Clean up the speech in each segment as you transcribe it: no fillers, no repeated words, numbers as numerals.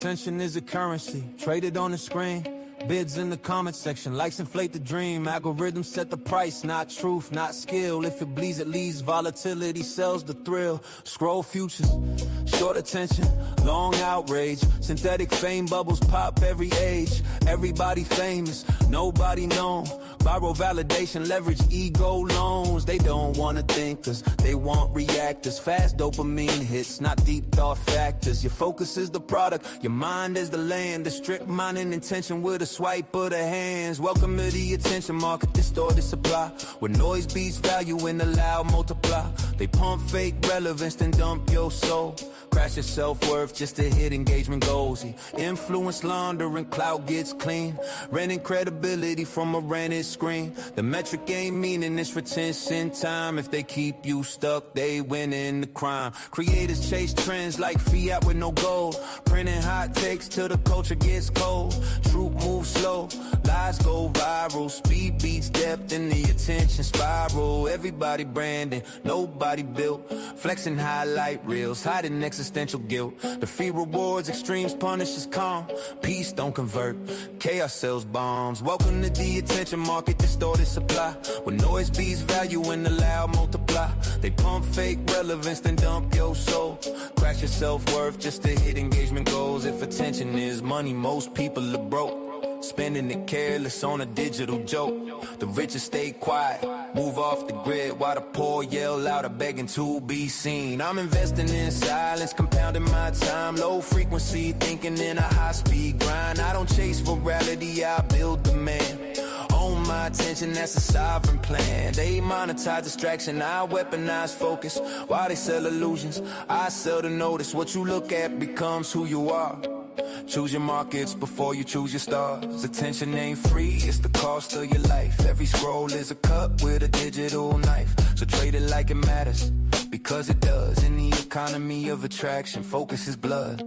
Attention is a currency, traded on the screen. Bids in the comment section, likes inflate the dream. Algorithms set the price, not truth, not skill. If it bleeds, it leads. Volatility sells the thrill. Scroll futures, short attention, long outrage. Synthetic fame bubbles pop every age. Everybody famous, nobody known. Borrow validation, leverage ego loans. They don't want to think cause they want reactors. Fast dopamine hits, not deep thought factors. Your focus is the product, your mind is the land. The strict mind and intention with a swipe of the hands. Welcome to the attention market, distorted supply. Where noise beats value and the loud multiply. They pump fake relevance, then dump your soul. Crash your self-worth just to hit engagement goals. Influence laundering, clout gets clean. Renting credibility from a rented screen. The metric ain't meaning it's retention time. If they keep you stuck, they win in the crime. Creators chase trends like fiat with no gold. Printing hot takes till the culture gets cold. Truth moves slow, lies go viral. Speed beats depth in the attention spiral. Everybody branding, nobody built. Flexing highlight reels, hiding existential guilt. The fee rewards, extremes punishes calm. Peace don't convert, chaos sells bombs. Welcome to the attention market, distorted supply. Where noise beats value and the loud multiply. They pump fake relevance, then dump your soul. Crash your self-worth just to hit engagement goals. If attention is money, most people are broke. Spending it careless on a digital joke. The richest stay quiet, move off the grid, while the poor yell louder, begging to be seen. I'm investing in silence, compounding my time. Low frequency, thinking in a high-speed grind. I don't chase virality, I build demand. Own my attention, that's a sovereign plan. They monetize distraction, I weaponize focus. While they sell illusions, I sell the notice. What you look at becomes who you are. Choose your markets before you choose your stars. Attention ain't free, it's the cost of your life. Every scroll is a cut with a digital knife. So trade it like it matters, because it does. In the economy of attraction, focus is blood.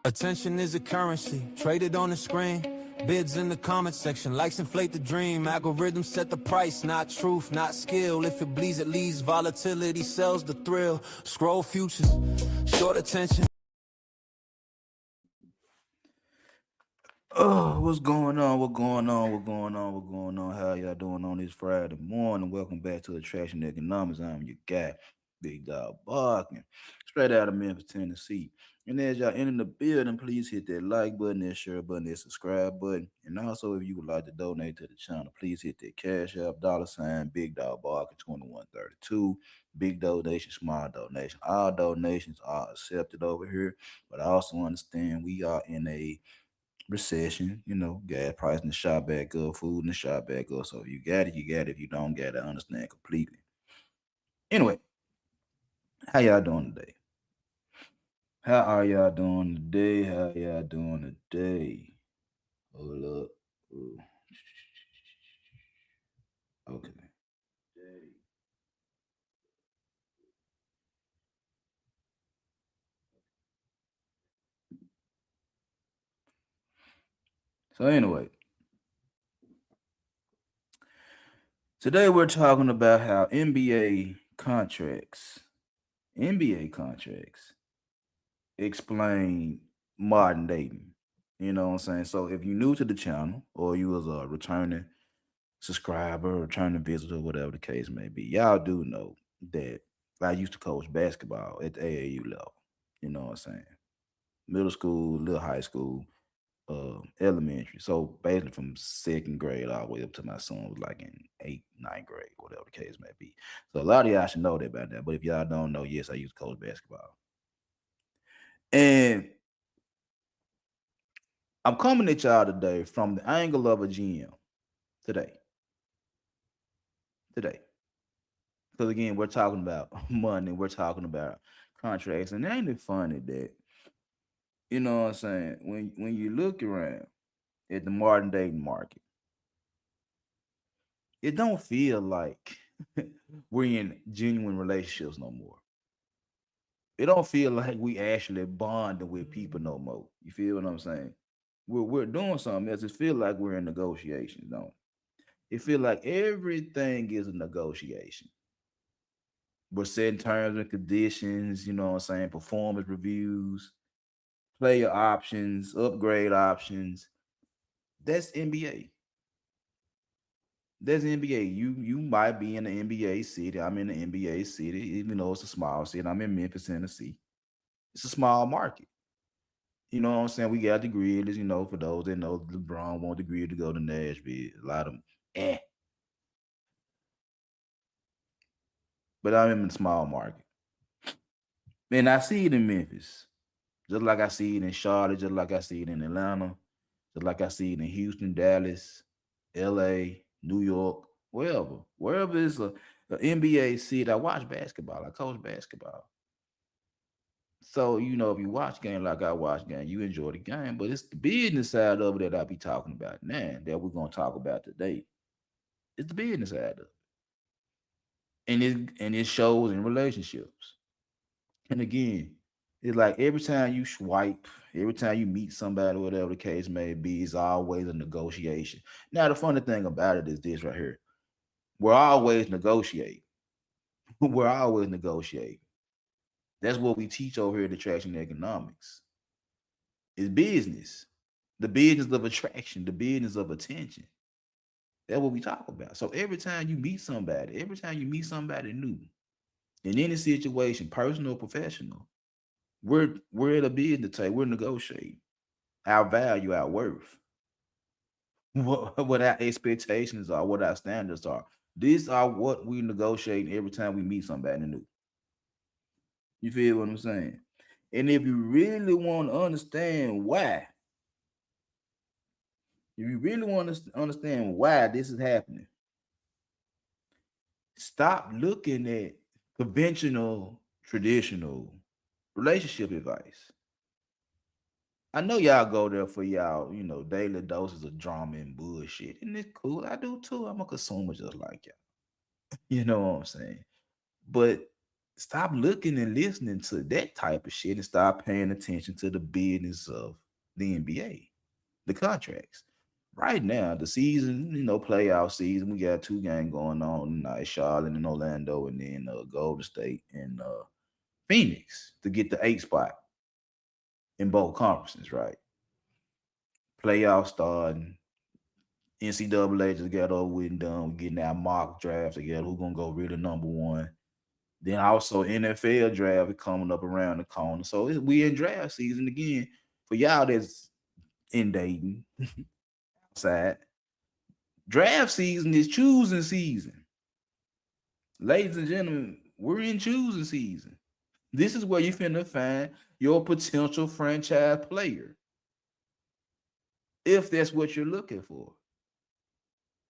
Attention is a currency, traded on the screen. Bids in the comment section, likes inflate the dream. Algorithms set the price, not truth, not skill. If it bleeds, it leads. Volatility sells the thrill. Scroll futures, short attention. Oh, what's going on? How y'all doing on this Friday morning? Welcome back to Attraction Economics. I'm your guy, Big Dog Barking, straight out of Memphis, Tennessee. And as y'all enter the building, please hit that like button, that share button, that subscribe button. And also, if you would like to donate to the channel, please hit that Cash App, $ Big Dog Barking 2132. Big donation, small donation. All donations are accepted over here. But I also understand we are in a recession, gas price in the shot back up, food in the shot back up. So if you got it, you got it. If you don't get it, I understand completely. Anyway, how y'all doing today? How are y'all doing today? Hold up. Ooh. Okay. So anyway, today we're talking about how NBA contracts explain modern dating. You know what I'm saying? So if you're new to the channel or you was a returning subscriber, returning visitor, whatever the case may be, y'all do know that I used to coach basketball at the AAU level. You know what I'm saying? Middle school, little high school, elementary. So basically from second grade all the way up to my son was like in eighth, ninth grade, whatever the case may be. So a lot of y'all should know that about that. But if y'all don't know, yes, I used to coach basketball. And I'm coming at y'all today from the angle of a GM today. Because again, we're talking about money, we're talking about contracts, and ain't it funny that, you know what I'm saying, when you look around at the modern day market, it don't feel like we're in genuine relationships no more. It don't feel like we actually bonding with people no more. You feel what I'm saying? we're doing something else. It feel like we're in negotiations, don't it? It feel like everything is a negotiation. We're setting terms and conditions, you know what I'm saying, performance reviews, player options, upgrade options. That's NBA. That's NBA. You might be in the NBA city. I'm in the NBA city, even though it's a small city. I'm in Memphis, Tennessee. It's a small market. You know what I'm saying? We got the Grizzlies, you know, for those that know LeBron want the Grizzlies to go to Nashville. A lot of them, eh. But I'm in a small market. And I see it in Memphis. Just like I see it in Charlotte, just like I see it in Atlanta, just like I see it in Houston, Dallas, LA, New York, wherever. Wherever it's a NBA city. I watch basketball. I coach basketball. So, you know, if you watch game like I watch game, you enjoy the game. But it's the business side of it that I be talking about now that we're gonna talk about today. It's the business side of it. And it shows in relationships. And again, it's like every time you swipe, every time you meet somebody, whatever the case may be, it's always a negotiation. Now, the funny thing about it is this right here. We're always negotiating. We're always negotiating. That's what we teach over here at Attraction Economics. It's business. The business of attraction, the business of attention. That's what we talk about. So every time you meet somebody new, in any situation, personal or professional, we're at a business table, we're negotiating our value, our worth, what our expectations are, what our standards are. These are what we negotiate every time we meet somebody new. You feel what I'm saying? And if you really want to understand why, if you really want to understand why this is happening, stop looking at conventional, traditional relationship advice. I know y'all go there for y'all, daily doses of drama and bullshit. And it's cool. I do too. I'm a consumer just like y'all. You know what I'm saying? But stop looking and listening to that type of shit and start paying attention to the business of the NBA, the contracts. Right now, the season, playoff season, we got two games going on tonight, Charlotte and Orlando, and then Golden State and Phoenix to get the 8 spot in both conferences, right? Playoff starting. NCAA just got over with and done. We're getting our mock drafts together. Who's gonna go really number one? Then also NFL draft is coming up around the corner. So we in draft season again. For y'all that's in Dayton, outside, draft season is choosing season. Ladies and gentlemen, we're in choosing season. This is where you finna find your potential franchise player. If that's what you're looking for.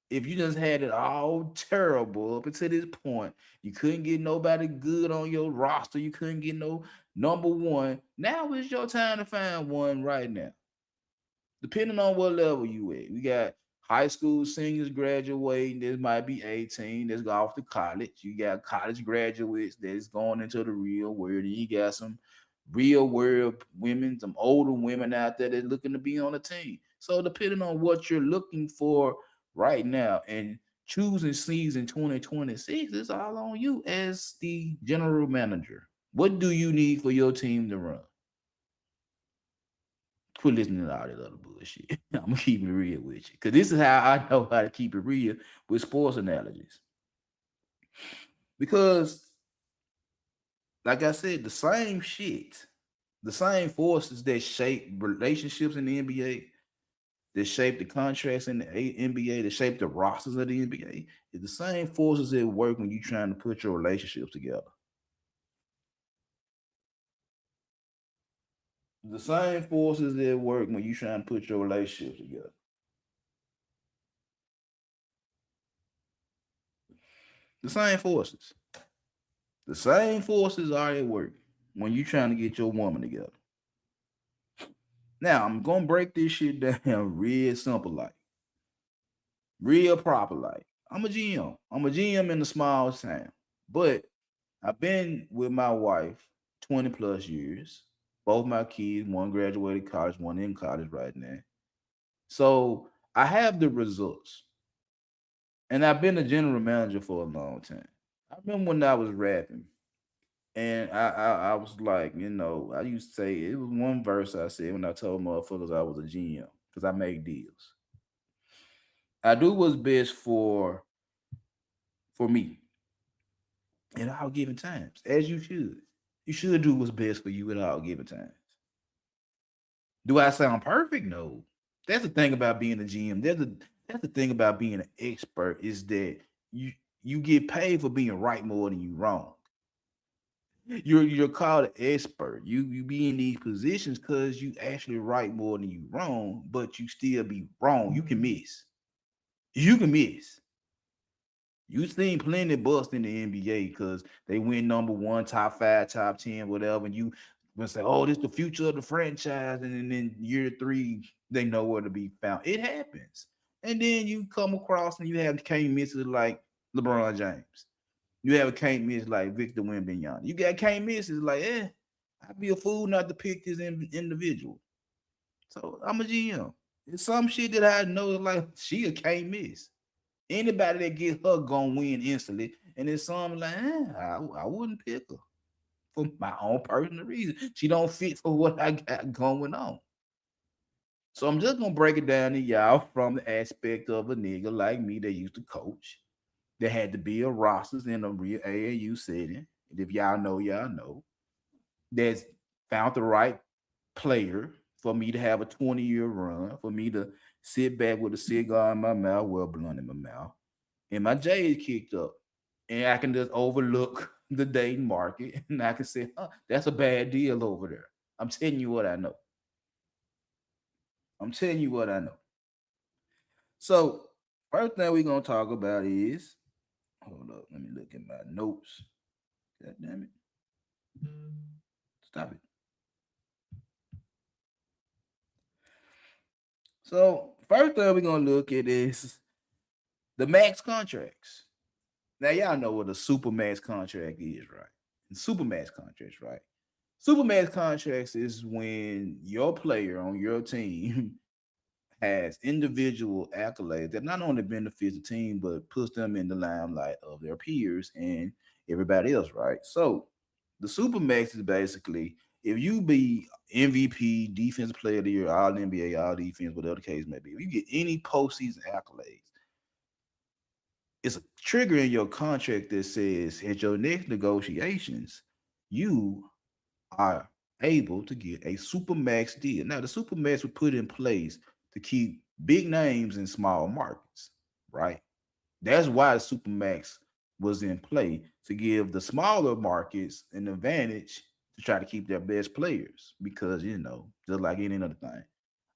If you just had it all terrible up until this point, you couldn't get nobody good on your roster, you couldn't get no number one. Now is your time to find one right now. Depending on what level you at. We got high school seniors graduating. This might be 18. That's go off to college. You got college graduates that's going into the real world. And you got some real world women, some older women out there that's looking to be on a team. So depending on what you're looking for right now and choosing season 2026, it's all on you as the general manager. What do you need for your team to run? Quit listening to all this other bullshit. I'm gonna keep it real with you. Cause this is how I know how to keep it real with sports analogies. Because, like I said, the same shit, the same forces that shape relationships in the NBA, that shape the contracts in the NBA, that shape the rosters of the NBA, is the same forces that work when you're trying to put your relationships together. The same forces that work when you're trying to put your relationships together. The same forces. The same forces are at work when you're trying to get your woman together. Now, I'm going to break this shit down real simple like, real proper like. I'm a GM. I'm a GM in the small town. But I've been with my wife 20 plus years. Both my kids, one graduated college, one in college right now. So I have the results, and I've been a general manager for a long time. I remember when I was rapping, and I was like, I used to say it was one verse I said when I told motherfuckers I was a GM because I make deals. I do what's best for me in all given times, as you should. You should do what's best for you at all given times. Do I sound perfect? No. That's the thing about being a GM. That's the thing about being an expert is that you you get paid for being right more than you wrong. You're called an expert. You be in these positions because you actually right more than you wrong, but you still be wrong. You can miss. You can miss. You seen plenty bust in the NBA because they win number one, top five, top 10, whatever. And you will say, oh, this is the future of the franchise. And then in year three, they know where to be found. It happens. And then you come across and you have can't misses like LeBron James. You have a can't miss like Victor Wembanyama. You got can't misses like, I'd be a fool not to pick this individual. So I'm a GM. It's some shit that I know like she a can't miss. Anybody that get her gonna win instantly. And then some like, I wouldn't pick her for my own personal reason. She don't fit for what I got going on. So I'm just gonna break it down to y'all from the aspect of a nigga like me that used to coach. There had to be a rosters in a real AAU setting. And if y'all know, y'all know. That's found the right player for me to have a 20-year run, for me to sit back with a cigar in my mouth, well blunt in my mouth, and my J's kicked up. And I can just overlook the Dayton market and I can say, that's a bad deal over there. I'm telling you what I know. I'm telling you what I know. So, first thing we're gonna talk about is hold up, let me look at my notes. God damn it. Stop it. So, first thing we're gonna look at is the max contracts. Now, y'all know what a super max contract is, right? And super max contracts, right? Supermax contracts is when your player on your team has individual accolades that not only benefits the team but puts them in the limelight of their peers and everybody else, right? So the Supermax is basically if you be MVP, defensive player of the year, all NBA, all defense, whatever the case may be, if you get any postseason accolades, it's a trigger in your contract that says at your next negotiations, you are able to get a supermax deal. Now, the supermax was put in place to keep big names in small markets, right? That's why the supermax was in play to give the smaller markets an advantage to try to keep their best players because just like any other thing.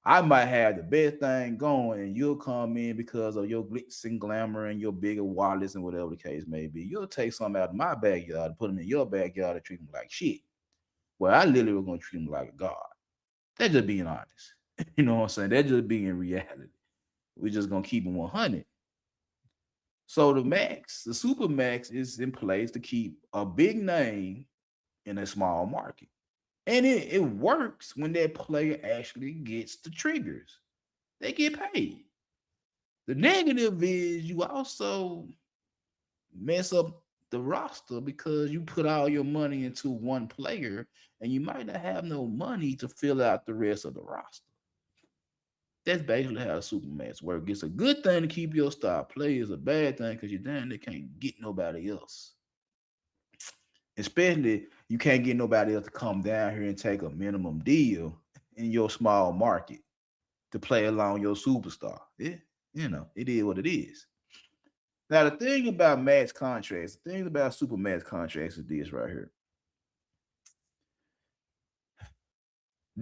I might have the best thing going, and you'll come in because of your glitz and glamour and your bigger wallets and whatever the case may be. You'll take some out of my backyard and put them in your backyard and treat them like shit. Well, I literally was gonna treat him like a god. That's just being honest. You know what I'm saying? That's just being reality. We're just gonna keep him 100. So the super max is in place to keep a big name in a small market. And it works when that player actually gets the triggers. They get paid. The negative is you also mess up the roster because you put all your money into one player and you might not have no money to fill out the rest of the roster. That's basically how a supermax works. It's a good thing to keep your star players, a bad thing because you're damn they can't get nobody else. Especially you can't get nobody else to come down here and take a minimum deal in your small market to play along your superstar. It is what it is. Now the thing about max contracts, the thing about super max contracts is this right here.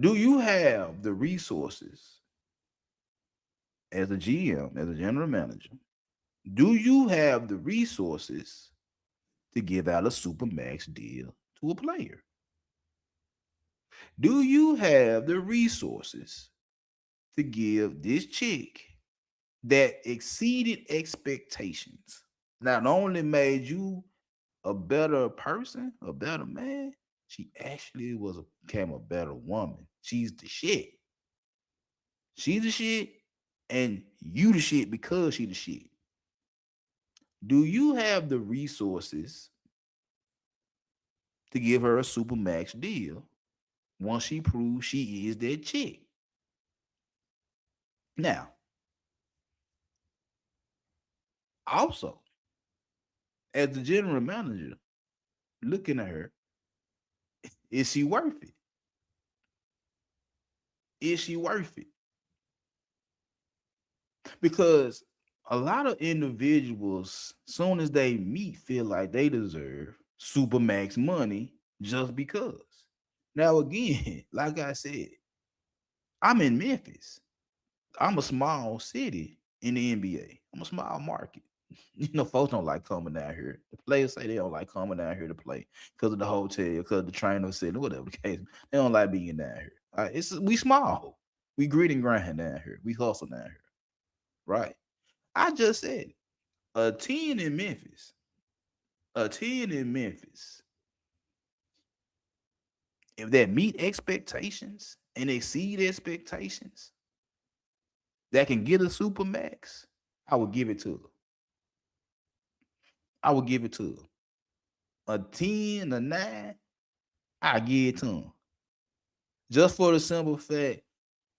Do you have the resources as a GM, as a general manager? Do you have the resources to give out a super max deal to a player? Do you have the resources to give this chick that exceeded expectations? Not only made you a better person, a better man, she actually became a better woman. She's the shit. She's the shit. and you the shit because she the shit. Do you have the resources to give her a super max deal once she proves she is that chick? Now, also, as the general manager, looking at her, is she worth it? Is she worth it? Because a lot of individuals, soon as they meet, feel like they deserve super max money just because. Now, again, like I said, I'm in Memphis. I'm a small city in the NBA. I'm a small market. You know, folks don't like coming down here. The players say they don't like coming down here to play because of the hotel, because of the trainer city, whatever the case. They don't like being down here. We small. We grit and grind down here. We hustle down here. Right. I just said a 10 in Memphis. A 10 in Memphis. If that meet expectations and exceed expectations, that can get a super max, I would give it to her. I would give it to her. A 10, a 9, I give it to him. Just for the simple fact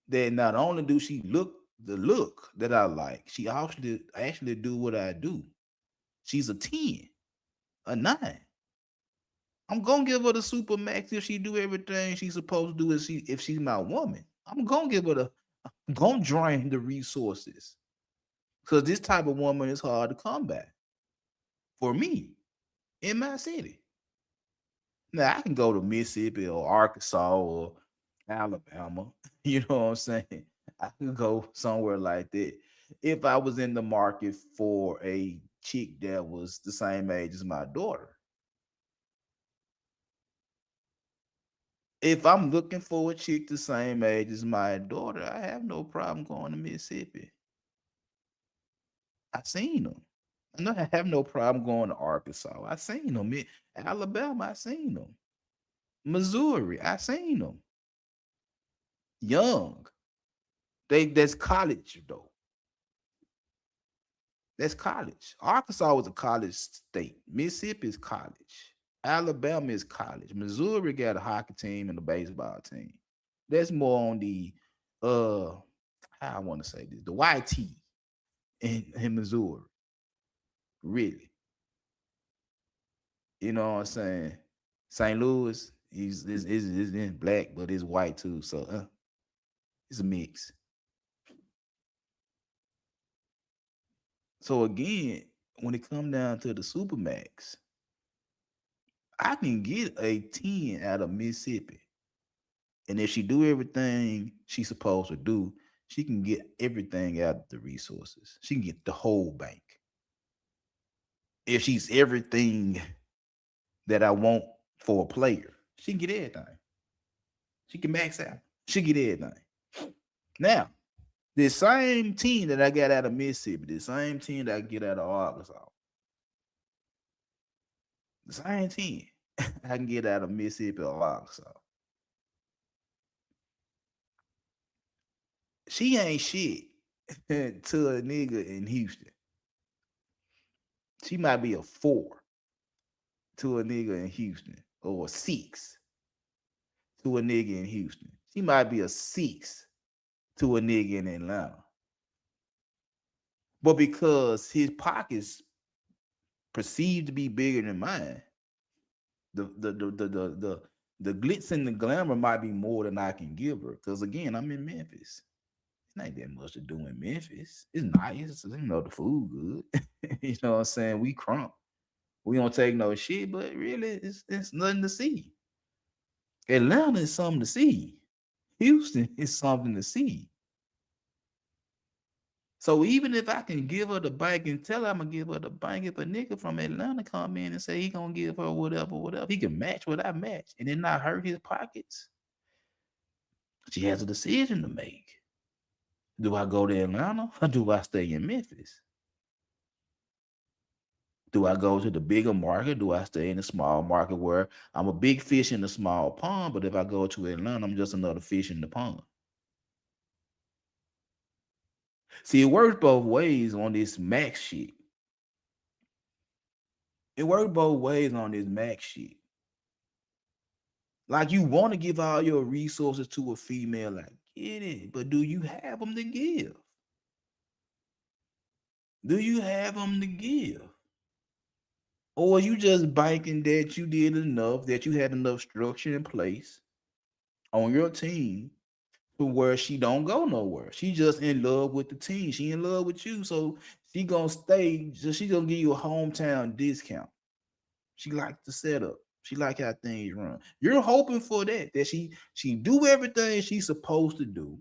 that not only do she look the look that I like, she actually do what I do. She's a 10, a 9. I'm gonna give her the super max if she do everything she's supposed to do if she's my woman. I'm gonna give her I'm gonna drain the resources. Because this type of woman is hard to come by for me in my city. Now I can go to Mississippi or Arkansas or Alabama. You know what I'm saying? I can go somewhere like that. If I was in the market for a chick that was the same age as my daughter. If I'm looking for a chick the same age as my daughter, I have no problem going to Mississippi. I seen them. I have no problem going to Arkansas. I seen them. Alabama, I seen them. Missouri, I seen them. Young. That's college though. That's college. Arkansas was a college state. Mississippi is college. Alabama is college. Missouri got a hockey team and a baseball team. That's more on the how I want to say this, the YT in Missouri. Really. You know what I'm saying? St. Louis, is in black, but it's white too. So it's a mix. So again, when it come down to the Supermax, I can get a 10 out of Mississippi. And if she do everything she's supposed to do, she can get everything out of the resources. She can get the whole bank. If she's everything that I want for a player, she can get everything. She can max out. She get everything. Now, the same team that I got out of Mississippi, the same team that I get out of Arkansas, the same team I can get out of Mississippi or Arkansas. She ain't shit to a nigga in Houston. She might be a 4 to a nigga in Houston or a 6 to a nigga in Houston. She might be a 6 to a nigga in Atlanta. But because his pockets perceived to be bigger than mine, the glitz and the glamour might be more than I can give her. Because again, I'm in Memphis. It ain't that much to do in Memphis. It's nice. You know, the food good. You know what I'm saying? We crunk. We don't take no shit, but really, it's nothing to see. Atlanta is something to see. Houston is something to see. So even if I can give her the bank and tell her I'm gonna give her the bank, if a nigga from Atlanta come in and say he gonna give her whatever, he can match what I match and then not hurt his pockets. She has a decision to make. Do I go to Atlanta or do I stay in Memphis? Do I go to the bigger market? Do I stay in the small market where I'm a big fish in the small pond, but if I go to Atlanta, I'm just another fish in the pond? See, it works both ways on this max shit. It works both ways on this max shit. Like you want to give all your resources to a female, like get it, but do you have them to give? Do you have them to give? Or you just banking that you did enough, that you had enough structure in place on your team to where she don't go nowhere. She just in love with the team. She in love with you. So she gonna stay, so she gonna give you a hometown discount. She like the setup. She like how things run. You're hoping for that she do everything she's supposed to do,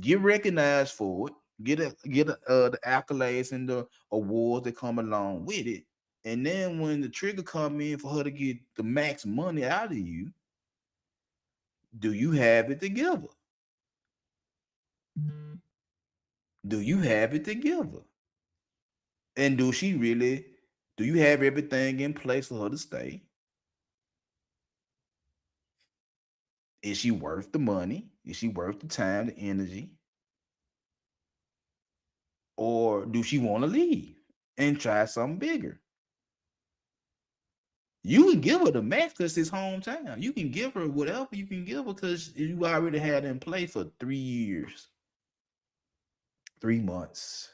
get recognized for it, get the accolades and the awards that come along with it. And then when the trigger come in for her to get the max money out of you, do you have it together? Do you have it together? And do you have everything in place for her to stay? Is she worth the money? Is she worth the time, the energy? Or do she want to leave and try something bigger? You can give her the max because it's hometown. You can give her whatever you can give her because you already had it in place for 3 years, 3 months,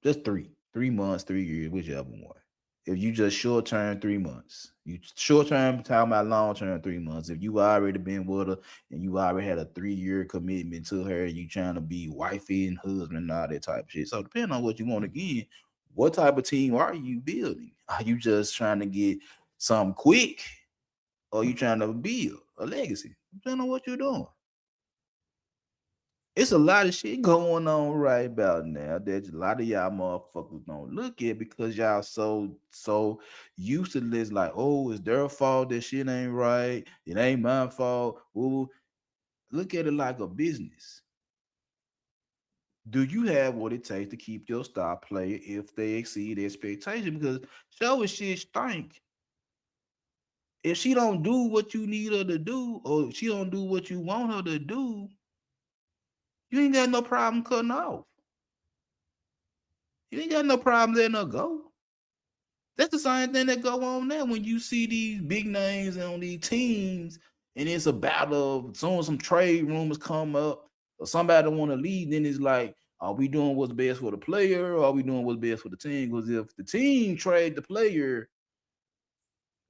just 3 months, 3 years, whichever one. If you just short term 3 months, you short term talking about long term 3 months. If you already been with her and you already had a 3 year commitment to her, you trying to be wifey and husband and all that type of shit. So depending on what you want again, what type of team are you building? Are you just trying to get something quick, or are you trying to build a legacy? Depending on what you're doing. It's a lot of shit going on right about now that a lot of y'all motherfuckers don't look at because y'all so used to this, like, oh, it's their fault that shit ain't right. It ain't my fault. Ooh, look at it like a business. Do you have what it takes to keep your star player if they exceed expectation? Because show as shit stink. If she don't do what you need her to do, or if she don't do what you want her to do, you ain't got no problem cutting off. You ain't got no problem letting her go. That's the same thing that go on there when you see these big names on these teams, and it's a battle of soon some trade rumors come up or somebody want to leave. Then it's like, are we doing what's best for the player, or are we doing what's best for the team? Because if the team trade the player,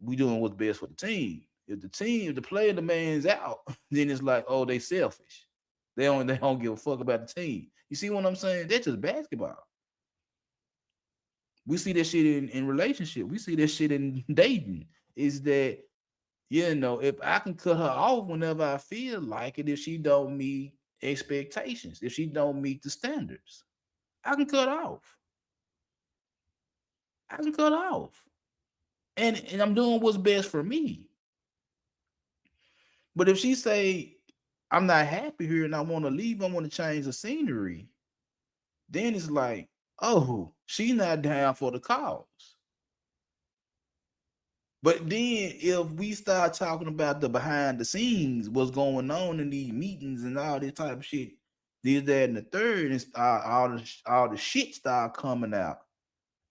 we doing what's best for the team. If the player demands out, then it's like, oh, they selfish. They don't give a fuck about the team. You see what I'm saying? That's just basketball. We see that shit in relationship. We see that shit in dating. Is that, if I can cut her off whenever I feel like it, if she don't meet expectations, if she don't meet the standards, I can cut off. I can cut off. And I'm doing what's best for me. But if she say, I'm not happy here and I want to leave, I want to change the scenery, then it's like, oh, she's not down for the cause. But then if we start talking about the behind the scenes, what's going on in these meetings and all this type of shit, this, that, and the third, and all the shit start coming out.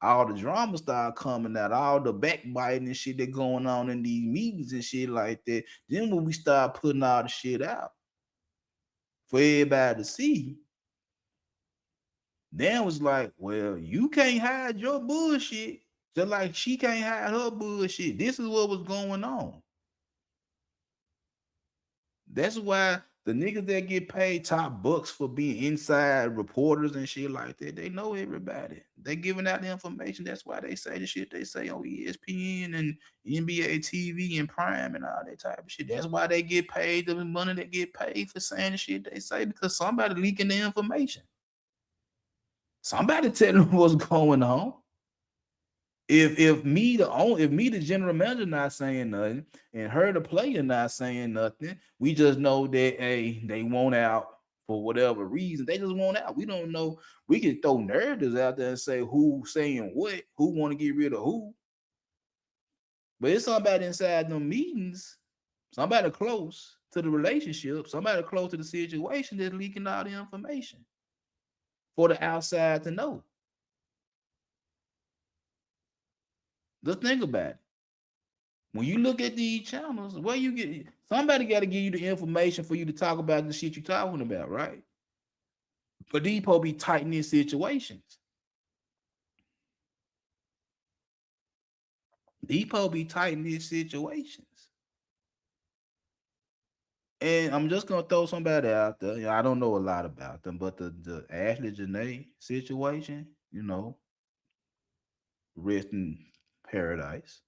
All the drama start coming out, all the backbiting and shit that going on in these meetings and shit like that. Then when we start putting all the shit out for everybody to see, then was like, well, you can't hide your bullshit. Just like she can't hide her bullshit. This is what was going on. That's why the niggas that get paid top bucks for being inside reporters and shit like that, they know everybody. They giving out the information. That's why they say the shit they say on ESPN and NBA TV and Prime and all that type of shit. That's why they get paid the money they get paid for saying the shit they say, because somebody leaking the information. Somebody telling them what's going on. If me the general manager not saying nothing and her the player not saying nothing, we just know that, hey, they want out for whatever reason. They just want out. We don't know. We can throw narratives out there and say who saying what, who want to get rid of who. But it's somebody inside them meetings, somebody close to the relationship, somebody close to the situation that's leaking all the information. for the outside to know. Just think about it. When you look at these channels, where you get somebody got to give you the information for you to talk about the shit you're talking about, right? But these people be tight in these situations. These people be tight in these situations. And I'm just gonna throw somebody out there. I don't know a lot about them, but the Ashley Janae situation, rest in paradise.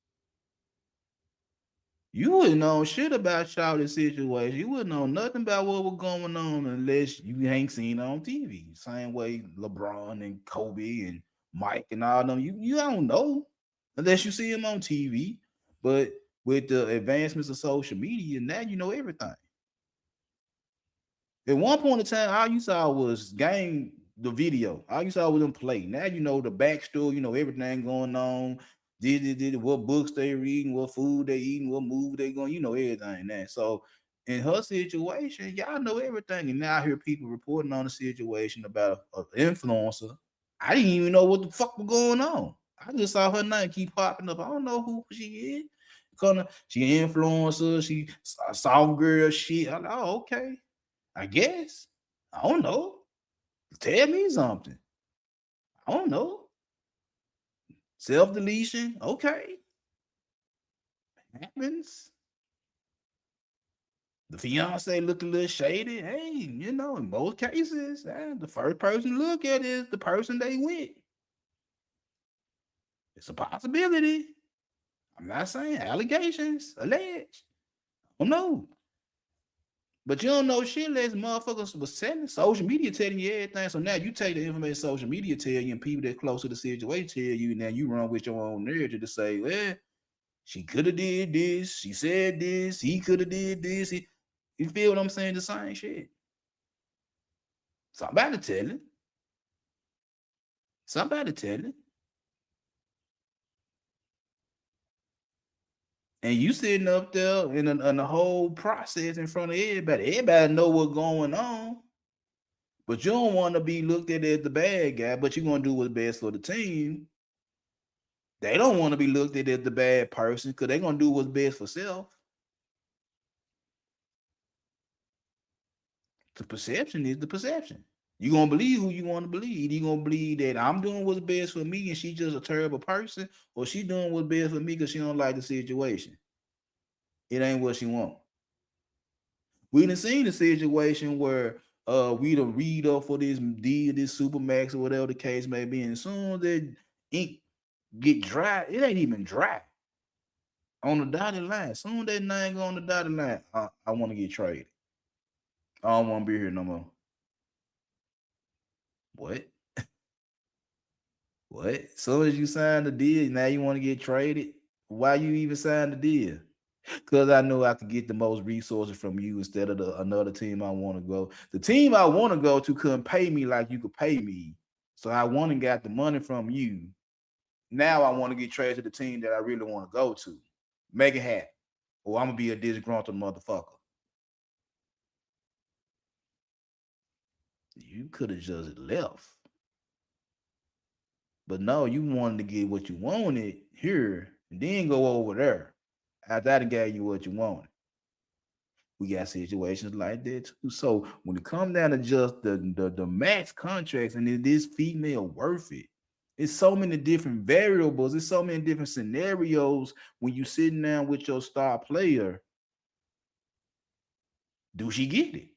You wouldn't know shit about Shawty's situation. You wouldn't know nothing about what was going on unless you ain't seen it on TV. Same way LeBron and Kobe and Mike and all them. You don't know unless you see them on TV. But with the advancements of social media, now you know everything. At one point in time, all you saw was the video. All you saw was them play. Now you know the backstory, you know everything going on. Did what books they reading, what food they eating, what movie they going, you know everything now. So in her situation, y'all know everything. And now I hear people reporting on the situation about an influencer. I didn't even know what the fuck was going on. I just saw her name keep popping up. I don't know who she is. She an influencer, she a soft girl shit. I'm like, oh, okay. I guess. I don't know. Tell me something. I don't know. Self-deletion. Okay. Happens. The fiance looked a little shady. Hey, in most cases, the first person to look at is the person they with. It's a possibility. I'm not saying allegations, alleged. I don't know. But you don't know shit unless motherfuckers was telling social media telling you everything. So now you take the information social media tell you and people that close to the situation tell you, now you run with your own narrative to say, well, she could have did this, she said this, he could have did this. You feel what I'm saying? The same shit. Somebody telling. Somebody telling. And you sitting up there in the whole process in front of everybody. Everybody know what's going on. But you don't want to be looked at as the bad guy, but you're going to do what's best for the team. They don't want to be looked at as the bad person because they're going to do what's best for self. The perception is the perception. You're going to believe who you want to believe. You're going to believe that I'm doing what's best for me and she's just a terrible person, or she doing what's best for me because she don't like the situation. It ain't what she want. We done seen a situation where we done read up for this deal, this Supermax or whatever the case may be, and as soon as that ink get dry, it ain't even dry. On the dotted line. As soon as that name go on the dotted line, I want to get traded. I don't want to be here no more. What? What? As soon as you sign the deal, now you want to get traded? Why you even sign the deal? Because I knew I could get the most resources from you instead of another team I want to go. The team I want to go to couldn't pay me like you could pay me. So I went and got the money from you. Now I want to get traded to the team that I really want to go to. Make it happen. Or I'm going to be a disgruntled motherfucker. You could have just left. But no, you wanted to get what you wanted here and then go over there. After I gave you what you wanted. We got situations like that too. So when it comes down to just the max contracts and is this female worth it? It's so many different variables. It's so many different scenarios when you sitting down with your star player. Do she get it?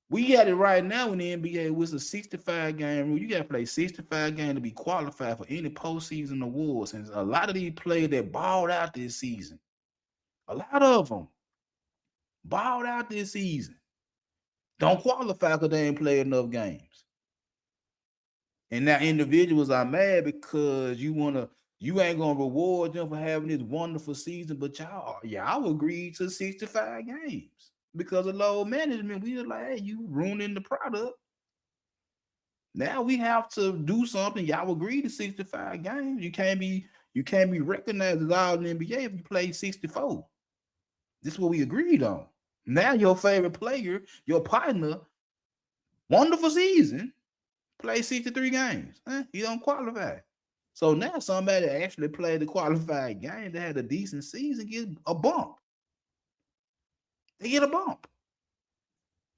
We got it right now in the NBA with a 65 game rule. You got to play 65 games to be qualified for any postseason awards. And a lot of these players that balled out this season, a lot of them balled out this season, don't qualify because they ain't played enough games. And now individuals are mad because you ain't gonna reward them for having this wonderful season, but y'all agreed to 65 games because of load management. We were like, hey, you ruining the product. Now we have to do something. Y'all agreed to 65 games. You can't be recognized as all in the NBA if you play 64. This is what we agreed on. Now your favorite player, your partner, Wonderful season. Play 63 games. You don't qualify. So now somebody that actually played the qualified game that had a decent season get a bump. They get a bump.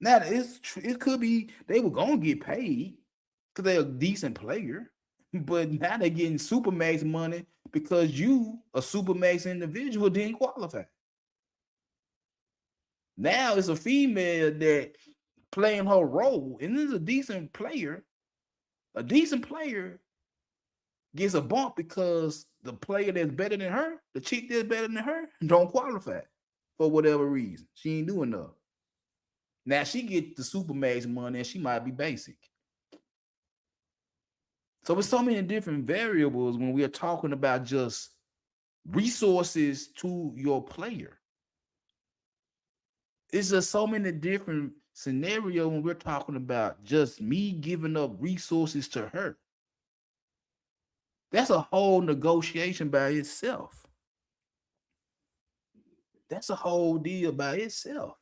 Now it could be they were gonna get paid because they're a decent player, but now they're getting supermax money because you, a supermax individual, didn't qualify. Now it's a female that playing her role, and this is a decent player. A decent player gets a bump because the player that's better than her, the chick that's better than her, don't qualify for whatever reason. She ain't doing enough. Now she get the supermax money and she might be basic. So there's so many different variables when we're talking about just resources to your player. It's just so many different scenarios when we're talking about just me giving up resources to her. That's a whole negotiation by itself. That's a whole deal by itself.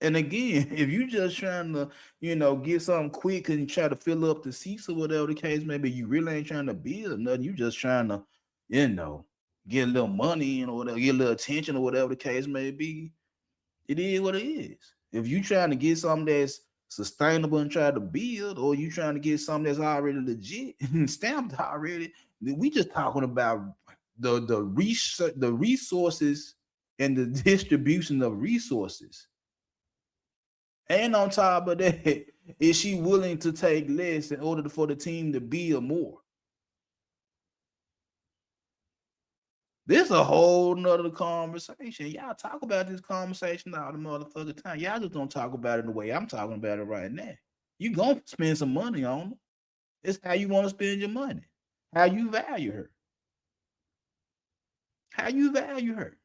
And again, if you just trying to, get something quick and try to fill up the seats or whatever the case, maybe you really ain't trying to build nothing. You just trying to, get a little money or whatever, get a little attention or whatever the case may be. It is what it is. If you trying to get something that's sustainable and try to build, or you trying to get something that's already legit and stamped already, we just talking about the resources and the distribution of resources. And on top of that, is she willing to take less in order for the team to build more? This is a whole nother conversation. Y'all talk about this conversation all the motherfucking time. Y'all just don't talk about it the way I'm talking about it right now. You gonna spend some money on her. It's how you want to spend your money. How you value her. How you value her.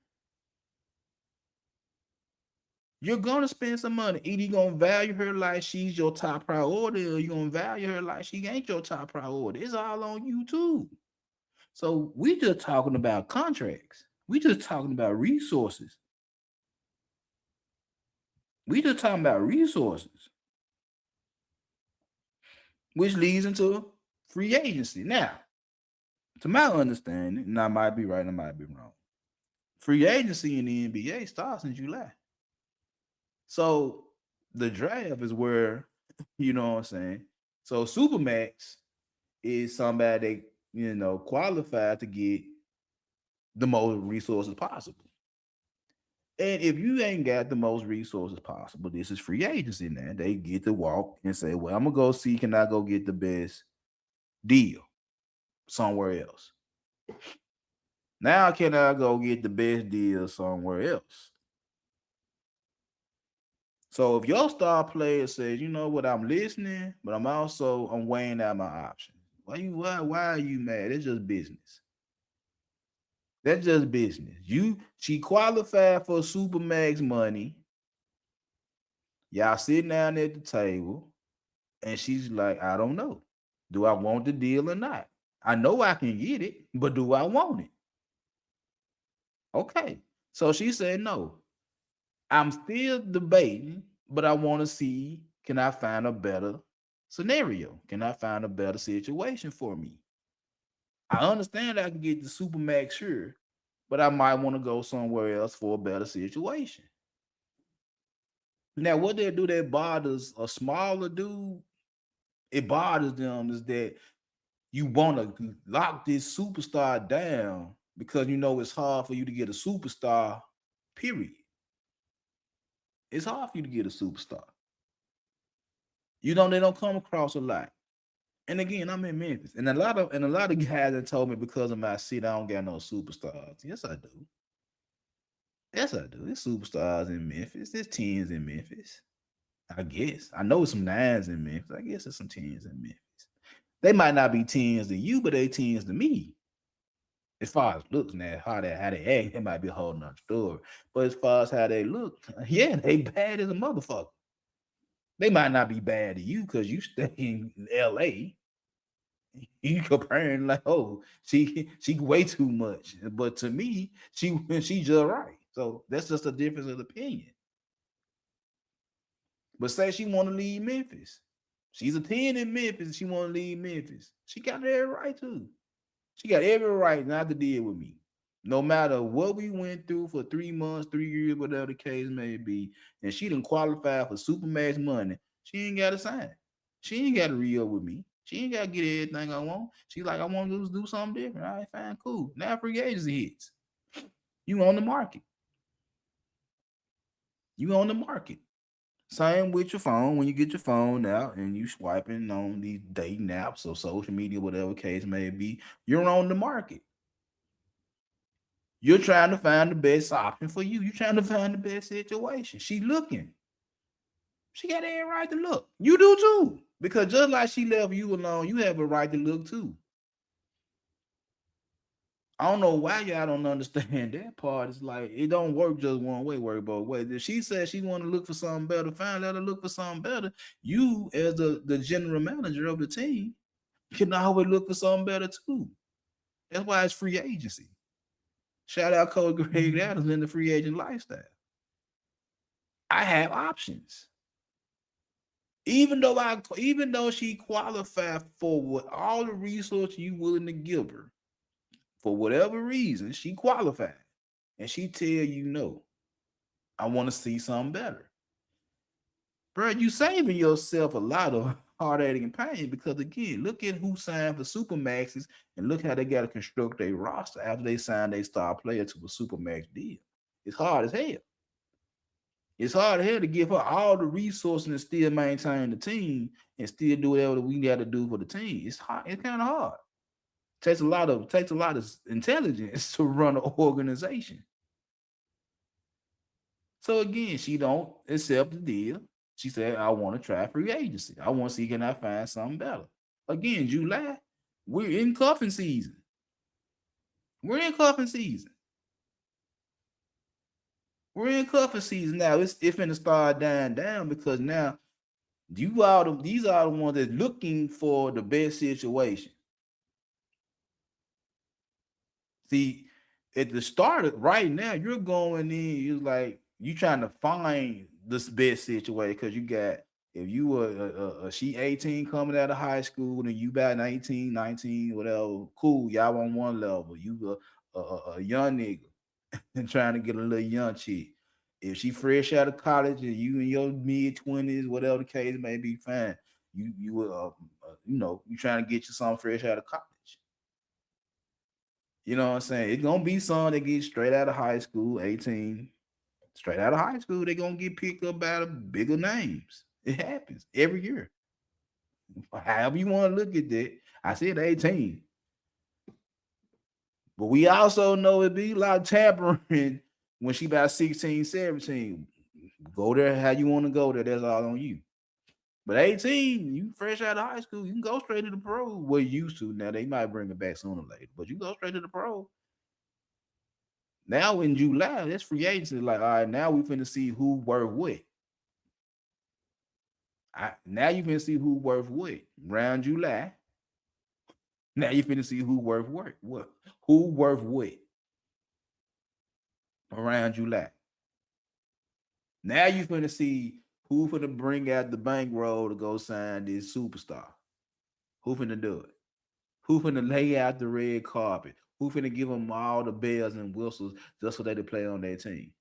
You're gonna spend some money. Either you're gonna value her like she's your top priority, or you're gonna value her like she ain't your top priority. It's all on you too. So we just talking about contracts. We just talking about resources. We just talking about resources, which leads into free agency. Now, to my understanding, and I might be right, I might be wrong. Free agency in the NBA starts in July. So the draft is where, you know what I'm saying? So Supermax is somebody that, qualified to get the most resources possible. And if you ain't got the most resources possible, this is free agency now. They get to walk and say, well, I'm going to go see, can I go get the best deal somewhere else? Now, can I go get the best deal somewhere else? So if your star player says, you know what, I'm listening, but I'm weighing out my options. Why are you mad? It's just business. That's just business. She qualified for Supermax money. Y'all sitting down at the table, and she's like, I don't know. Do I want the deal or not? I know I can get it, but do I want it? Okay. So she said, no. I'm still debating, but I want to see, can I find a better scenario? Can I find a better situation for me? I understand I can get the Supermax, sure, but I might want to go somewhere else for a better situation. Now, what they do that bothers a smaller dude, it bothers them is that you want to lock this superstar down because you know it's hard for you to get a superstar, period. It's hard for you to get a superstar. They don't come across a lot. And again, I'm in Memphis. And a lot of guys that told me because of my seat, I don't got no superstars. Yes, I do. Yes, I do. There's superstars in Memphis. There's tens in Memphis. I guess. I know some nines in Memphis. I guess there's some tens in Memphis. They might not be tens to you, but they tens to me. As far as looks now, how they act, it might be a whole nother story. But as far as how they look, yeah, they bad as a motherfucker. They might not be bad to you because you stay in LA. You comparing like, oh, she way too much. But to me, she just right. So that's just a difference of opinion. But say she want to leave Memphis. She's a 10 in Memphis. She want to leave Memphis. She got every right to. She got every right not to deal with me. No matter what we went through for 3 months, 3 years, whatever the case may be, and she didn't qualify for Supermax money, she ain't got to sign. She ain't got to re-up with me. She ain't got to get everything I want. She like, I want to do something different. All right, fine, cool. Now free agency hits. You on the market. You on the market. Same with your phone. When you get your phone out and you swiping on these dating apps or social media, whatever case may be, you're on the market. You're trying to find the best option for you. You're trying to find the best situation. She looking. She got every right to look. You do too. Because just like she left you alone, you have a right to look too. I don't know why y'all don't understand that part. It's like it don't work just one way, work both ways. If she says she want to look for something better, fine, let her look for something better. You, as the general manager of the team, can always look for something better too. That's why it's free agency. Shout out Coach Greg Adams in the free agent lifestyle. I have options. Even though she qualified for what all the resources you willing to give her, for whatever reason, she qualified. And she tell you no. I want to see something better. Bro, you saving yourself a lot of heartache and pain because again, look at who signed for Supermaxes and look how they got to construct their roster after they signed their star player to a Supermax deal. It's hard as hell. It's hard as hell to give her all the resources and still maintain the team and still do whatever we got to do for the team. It's hard. It's kind of hard. Takes a lot of intelligence to run an organization. So again, she don't accept the deal. She said, I want to try free agency. I want to see can I find something better. Again, July, we're in cuffing season. We're in cuffing season. We're in cuffing season now. It's finna start dying down because now these are the ones that's looking for the best situation. See, at the start of right now, you're going in, you're like you trying to find this best situation because you got if you were she 18 coming out of high school and you about 19, whatever, cool, y'all on one level. You a young nigga and trying to get a little young chick. If she fresh out of college and you in your mid-20s, whatever the case may be, fine. You trying to get you something fresh out of college. You know what I'm saying? It's gonna be some that get straight out of high school, 18, straight out of high school, they're gonna get picked up by the bigger names. It happens every year. However you want to look at that. I said 18. But we also know it be a lot of tampering when she about 16, 17. Go there how you want to go there. That's all on you. But 18, you fresh out of high school, you can go straight to the pro. Well, you used to. Now they might bring it back sooner or later, but you go straight to the pro. Now in July, that's free agency. Like, all right, now we finna see who worth what. Now you finna see who worth what. Around July. Now you finna see who worth what. Who worth what. Around July. Now you finna see who finna bring out the bankroll to go sign this superstar. Who finna do it? Who finna lay out the red carpet? Who finna give them all the bells and whistles just so they can play on their team?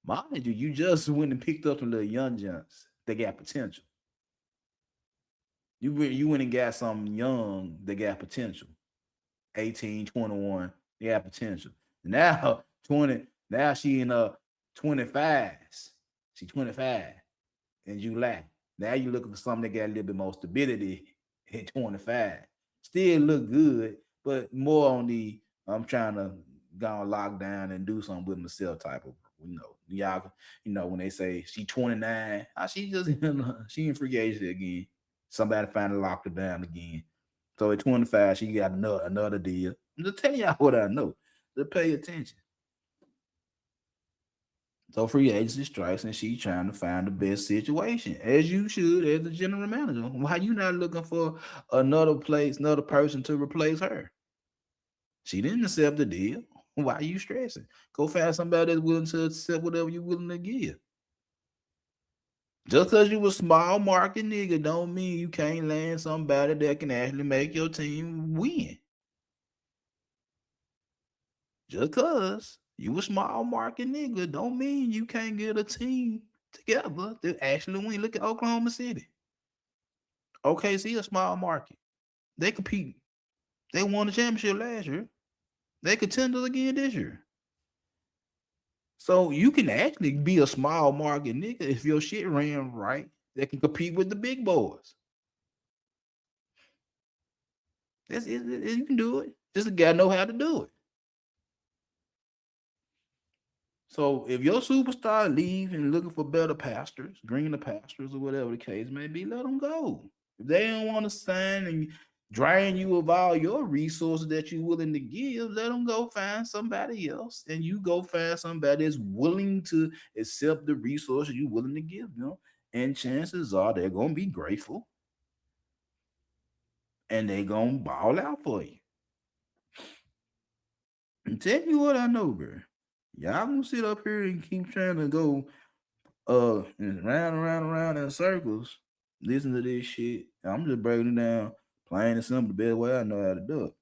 Mind you, you just went and picked up some little young junks. They got potential. You went and got some young that got potential. 18, 21, they got potential. Now 20, now she in 25s. She 25 in July. Now you looking for something that got a little bit more stability at 25. Still look good, but more on the I'm trying to go on lockdown and do something with myself type of y'all, when they say she 29, she just she in free agency again. Somebody finally locked her down again. So at 25, she got another deal. I'm just telling y'all what I know. Just pay attention. So free agency strikes and she trying to find the best situation, as you should as the general manager. Why you not looking for another person to replace her? She didn't accept the deal. Why are you stressing? Go find somebody that's willing to accept whatever you're willing to give. Just because you a small market nigga don't mean you can't land somebody that can actually make your team win. Just because you a small market nigga don't mean you can't get a team together to actually win. Look at Oklahoma City. OKC a small market. They compete. They won the championship last year. They contenders again this year. So you can actually be a small market nigga if your shit ran right that can compete with the big boys. That's it. You can do it. Just gotta know how to do it. So if your superstar leave and looking for better pastors, greener pastors, or whatever the case may be, let them go. If they don't want to sign and drain you of all your resources that you're willing to give, let them go find somebody else, and you go find somebody that's willing to accept the resources you're willing to give them. And chances are they're gonna be grateful, and they gonna ball out for you. And tell you what I know, bro. Y'all gonna sit up here and keep trying to go and round in circles. Listen to this shit. I'm just breaking it down, plain and simple, the best way I know how to do it.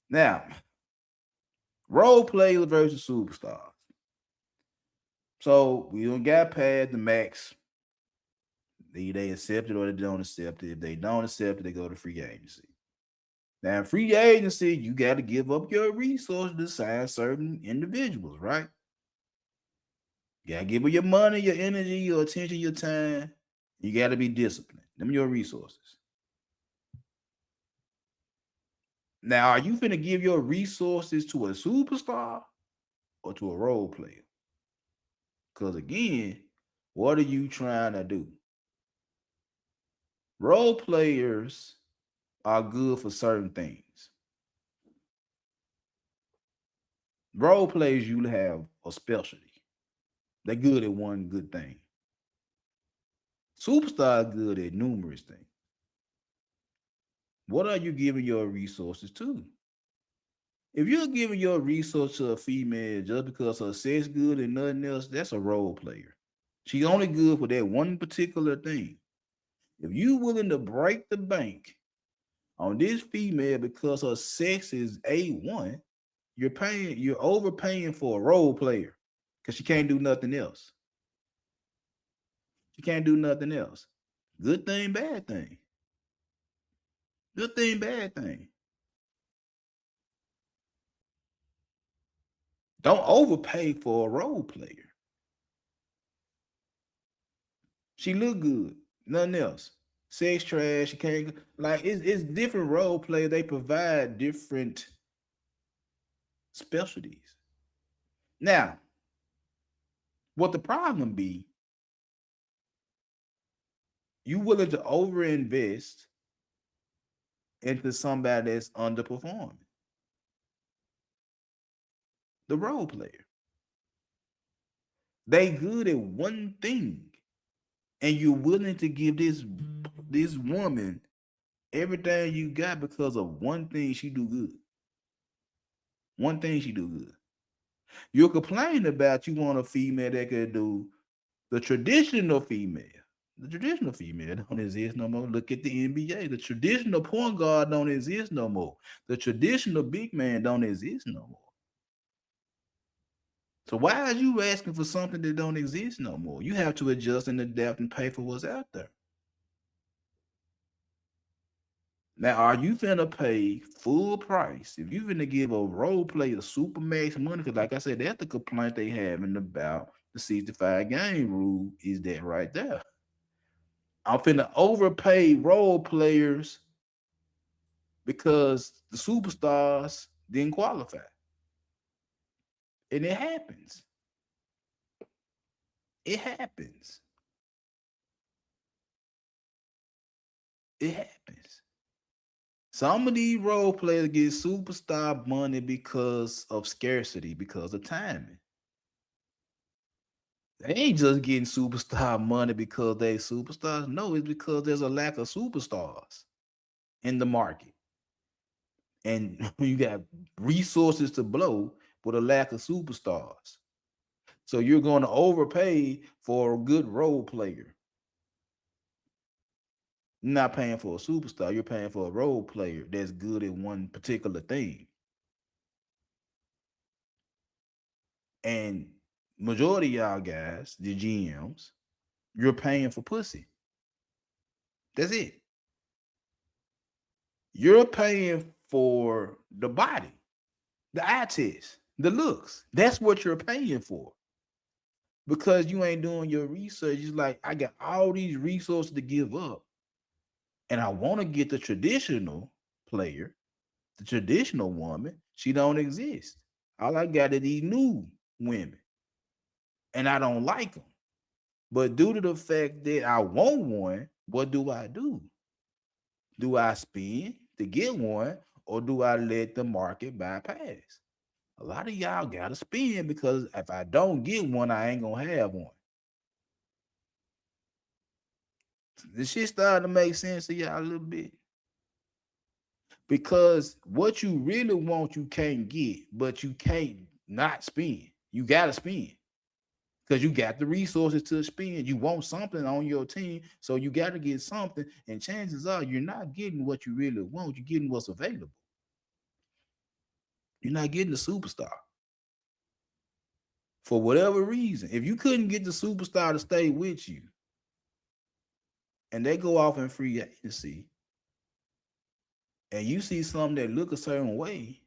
Now, role players versus superstars. So we don't got past the max. They accept it or they don't accept it. If they don't accept it, they go to free agency. Now, free agency, you got to give up your resources to sign certain individuals, right? You got to give up your money, your energy, your attention, your time. You got to be disciplined. Them your resources. Now, are you finna give your resources to a superstar or to a role player? Because again, what are you trying to do? Role players are good for certain things. Role players usually have a specialty. They're good at one good thing. Superstars good at numerous things. What are you giving your resources to? If you're giving your resource to a female just because her sex good and nothing else, that's a role player. She's only good for that one particular thing. If you willing to break the bank on this female because her sex is A1, you're overpaying for a role player because she can't do nothing else. She can't do nothing else. Good thing, bad thing. Good thing, bad thing. Don't overpay for a role player. She look good, nothing else. Sex trash. She can't like it's different role players. They provide different specialties. Now, what the problem be, you willing to overinvest into somebody that's underperforming. The role player. They good at one thing. And you're willing to give this woman everything you got because of one thing she do good. One thing she do good. You're complaining about you want a female that could do the traditional female. The traditional female don't exist no more. Look at the NBA. The traditional point guard don't exist no more. The traditional big man don't exist no more. So why are you asking for something that don't exist no more? You have to adjust and adapt and pay for what's out there. Now, are you finna pay full price if you finna give a role player super max money? Because, like I said, that's the complaint they having about the 65 game rule. Is that right there? I'm finna overpay role players because the superstars didn't qualify, and it happens. It happens. It happens. Some of these role players get superstar money because of scarcity, because of timing. They ain't just getting superstar money because they superstars. No, it's because there's a lack of superstars in the market. And you got resources to blow with a lack of superstars. So you're going to overpay for a good role player. You're not paying for a superstar. You're paying for a role player that's good at one particular thing. And majority of y'all guys, the GMs, you're paying for pussy. That's it. You're paying for the body, the eye test, the looks. That's what you're paying for. Because you ain't doing your research. It's like, I got all these resources to give up. And I want to get the traditional player, the traditional woman. She don't exist. All I got are these new women. And I don't like them. But due to the fact that I want one, what do I do? Do I spend to get one, or do I let the market bypass? A lot of y'all gotta spend, because if I don't get one, I ain't gonna have one. This shit starting to make sense to y'all a little bit. Because what you really want, you can't get, but you can't not spend. You gotta spend. Because you got the resources to spend. You want something on your team, so you got to get something. And chances are you're not getting what you really want. You're getting what's available. You're not getting the superstar. For whatever reason, if you couldn't get the superstar to stay with you, and they go off in free agency, and you see something that look a certain way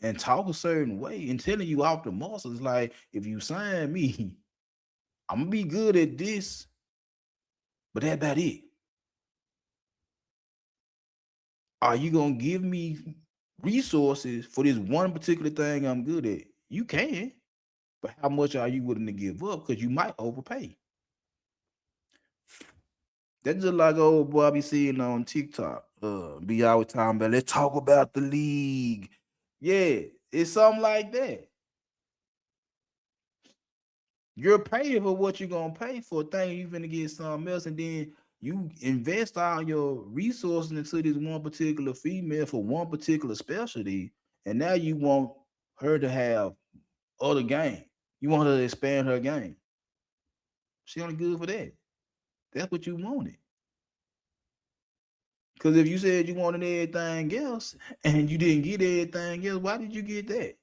and talk a certain way and telling you off the muscles, like, if you sign me, I'm gonna be good at this, but that's about it. Are you gonna give me resources for this one particular thing I'm good at? You can, but how much are you willing to give up? Because you might overpay. That's just like old boy I be seeing on TikTok. Be always talking about, let's talk about the league. Yeah, it's something like that. You're paying for what you're gonna pay for. Thing you finna get something else, and then you invest all your resources into this one particular female for one particular specialty, and now you want her to have other game. You want her to expand her game. She only good for that. That's what you wanted. Because if you said you wanted everything else and you didn't get everything else, why did you get that?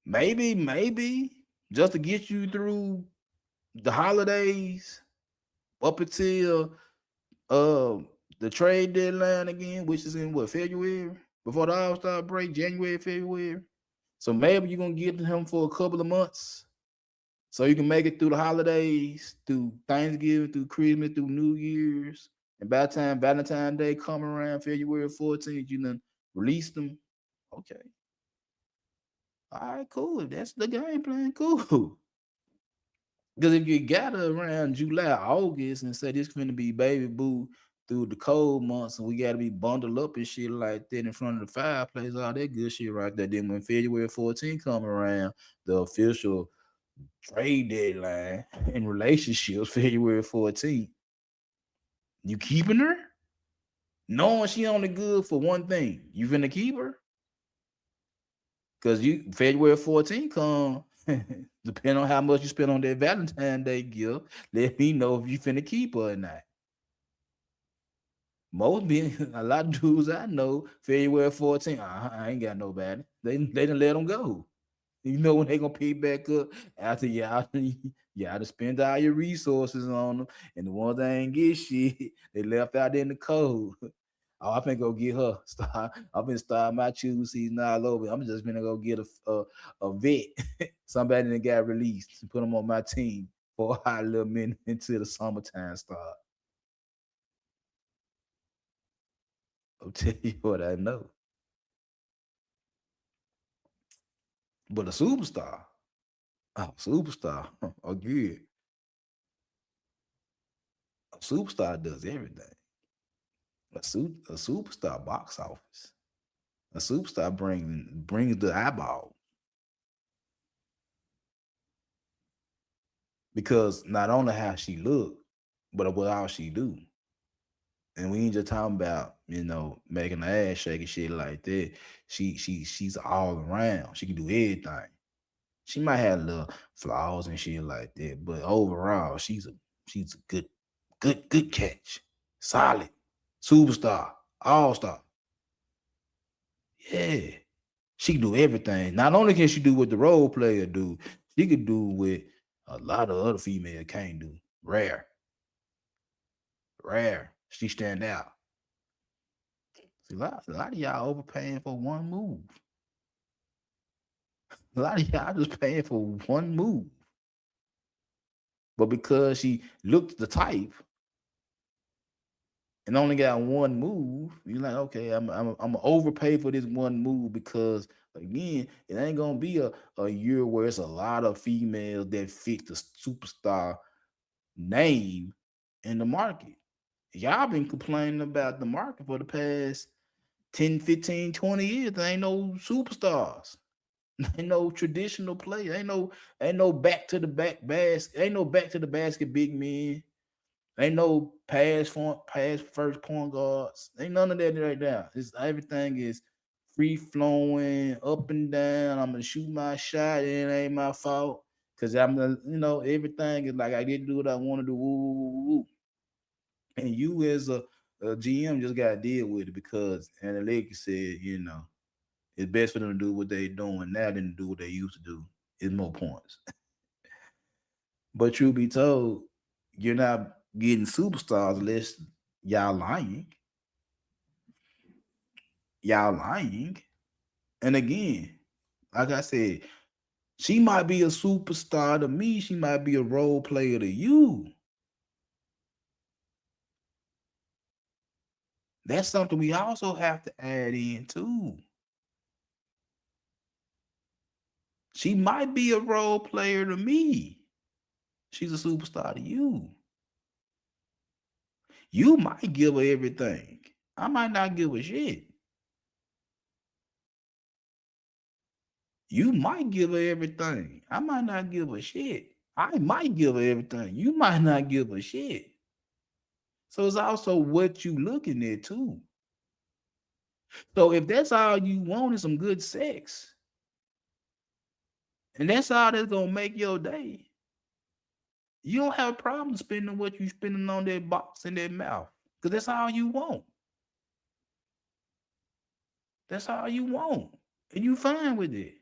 Maybe just to get you through the holidays up until the trade deadline again, which is in what, February? Before the All-Star break, January, February. So maybe you're gonna get to him for a couple of months, so you can make it through the holidays, through Thanksgiving, through Christmas, through New Year's. And by the time Valentine's Day come around, February 14th, you done release them. Okay. All right, cool. If that's the game plan, cool. Because if you got her around July, August, and say this gonna be baby boo through the cold months, and we gotta be bundled up and shit like that in front of the fireplace, all that good shit right there. Then when February 14th come around, the official trade deadline in relationships, February 14th, you keeping her? Knowing she only good for one thing. You finna keep her? Cause you February 14th come, depending on how much you spend on that Valentine's Day gift, let me know if you finna keep her or not. Most being a lot of dudes I know, February 14th, I ain't got nobody. They done let them go. You know when they gonna pick back up after y'all to spend all your resources on them, and the ones that ain't get shit, they left out in the cold. Oh, I finna go get her. I'm gonna start my choosing season all over. I'm just gonna go get a vet, somebody that got released, and put them on my team for a hot little minute until the summertime start. I'll tell you what I know. But a superstar, superstar, again, a superstar does everything. A superstar box office. A superstar brings the eyeball, because not only how she look, but what all she do. And we ain't just talking about, making the ass shake and shit like that. She's all around. She can do everything. She might have little flaws and shit like that, but overall, she's a good catch. Solid. Superstar. All-star. Yeah. She can do everything. Not only can she do what the role player do, she can do what a lot of other female can't do. Rare. Rare. She stand out. See, a lot of y'all overpaying for one move. A lot of y'all just paying for one move. But because she looked the type and only got one move, you're like, okay, I'm overpay for this one move because again, it ain't gonna be a year where it's a lot of females that fit the superstar name in the market. Y'all been complaining about the market for the past 10, 15, 20 years. There ain't no superstars. Ain't no traditional play. Ain't no back to the ain't no back to the basket big men. Ain't no pass first point guards. Ain't none of that right now. It's everything is free flowing, up and down. I'm gonna shoot my shot. It ain't my fault. Cause everything is like I didn't do what I want to do. Woo, woo, woo, woo. And you as a GM just gotta deal with it because analytics said, it's best for them to do what they doing now than to do what they used to do. It's more points. But truth be told, you're not getting superstars unless y'all lying. Y'all lying. And again, like I said, she might be a superstar to me. She might be a role player to you. That's something we also have to add in too. She might be a role player to me. She's a superstar to you. You might give her everything. I might not give a shit. You might give her everything. I might not give a shit. I might give her everything. You might not give a shit. So it's also what you looking at too. So if that's all you want is some good sex, and that's all that's gonna make your day, you don't have a problem spending what you spending on that box and that mouth. Because that's all you want. That's all you want. And you fine with it.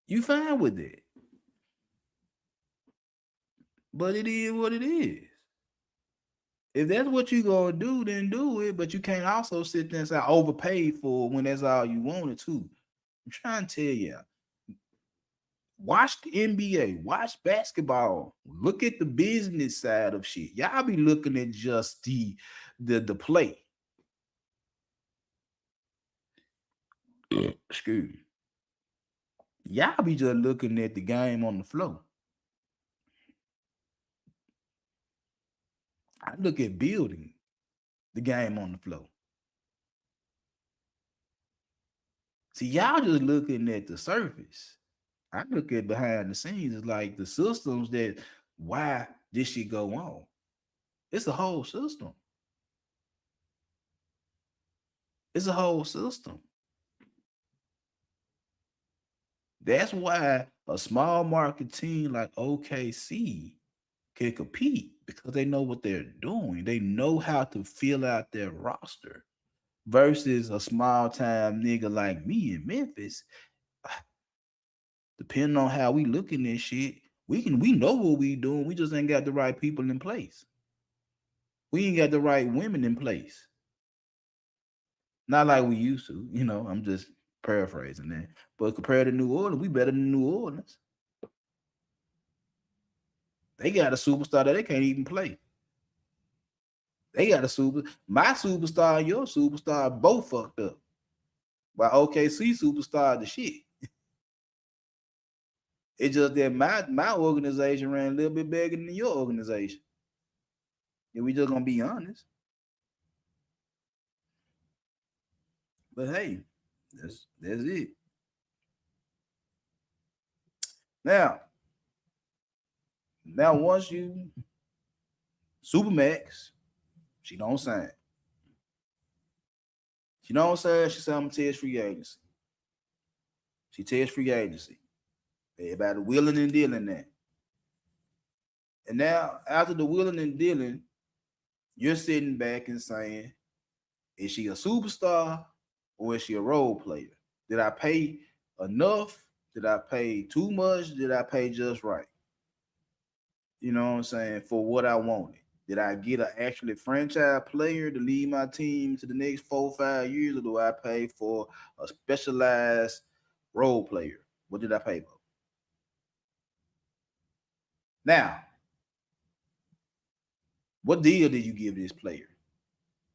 You fine with it. But it is what it is. If that's what you gonna do, then do it. But you can't also sit there and say I overpaid for it when that's all you wanted to. I'm trying to tell you. Watch the NBA, watch basketball, look at the business side of shit. Y'all be looking at just the play. Excuse me. Y'all be just looking at the game on the floor. I look at building the game on the floor. See, y'all just looking at the surface. I look at behind the scenes. It's like the systems that why this shit go on. It's a whole system. It's a whole system. That's why a small market team like OKC can compete because they know what they're doing. They know how to fill out their roster versus a small time nigga like me in Memphis. Depending on how we looking at shit, we know what we doing. We just ain't got the right people in place. We ain't got the right women in place. Not like we used to, I'm just paraphrasing that. But compared to New Orleans, we better than New Orleans. They got a superstar that they can't even play. They got my superstar and your superstar both fucked up. But OKC superstar the shit. It's just that my organization ran a little bit bigger than your organization. And we just gonna be honest. But hey, that's it. Now once you Supermax, she don't sign. She don't sign, she said I'm gonna test free agency. She tests free agency. Everybody willing and dealing that. And now, after the willing and dealing, you're sitting back and saying, is she a superstar or is she a role player? Did I pay enough? Did I pay too much? Did I pay just right? You know what I'm saying? For what I wanted. Did I get an actually franchise player to lead my team to the next 4 or 5 years, or do I pay for a specialized role player? What did I pay for? Now, what deal did you give this player?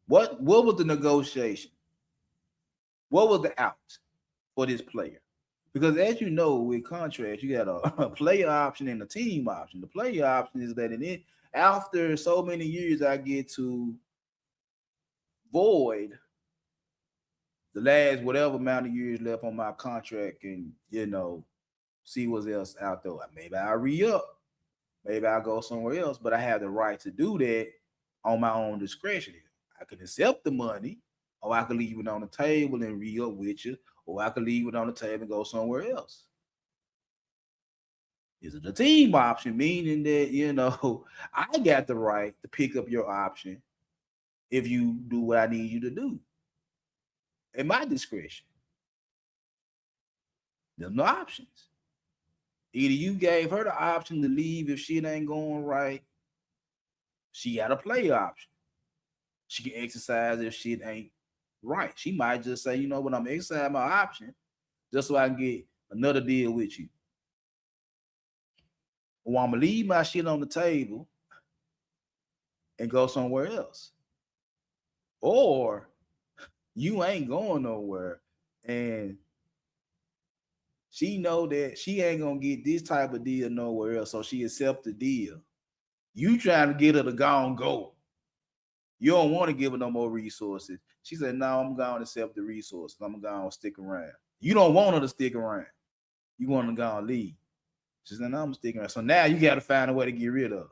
What was the negotiation? What was the out for this player? Because as you know, with contracts, you got a player option and a team option. The player option is that after so many years, I get to void the last whatever amount of years left on my contract and see what's else out there. Maybe I'll re-up, maybe I'll go somewhere else, but I have the right to do that on my own discretion. I can accept the money, or I can leave it on the table and re-up with you, or I can leave it on the table and go somewhere else. Is it a team option, meaning that I got the right to pick up your option if you do what I need you to do at my discretion? There's no options. Either you gave her the option to leave if shit ain't going right. She got a play option. She can exercise if shit ain't right. She might just say, you know what, I'm exercising my option just so I can get another deal with you. Or I'm gonna leave my shit on the table and go somewhere else. Or you ain't going nowhere and she know that she ain't gonna get this type of deal nowhere else, so she accept the deal. You trying to get her to go. You don't want to give her no more resources. She said, no, I'm going to accept the resources. I'm going to stick around. You don't want her to stick around. You want her to go and leave. She said, no, I'm sticking around. So now you got to find a way to get rid of her.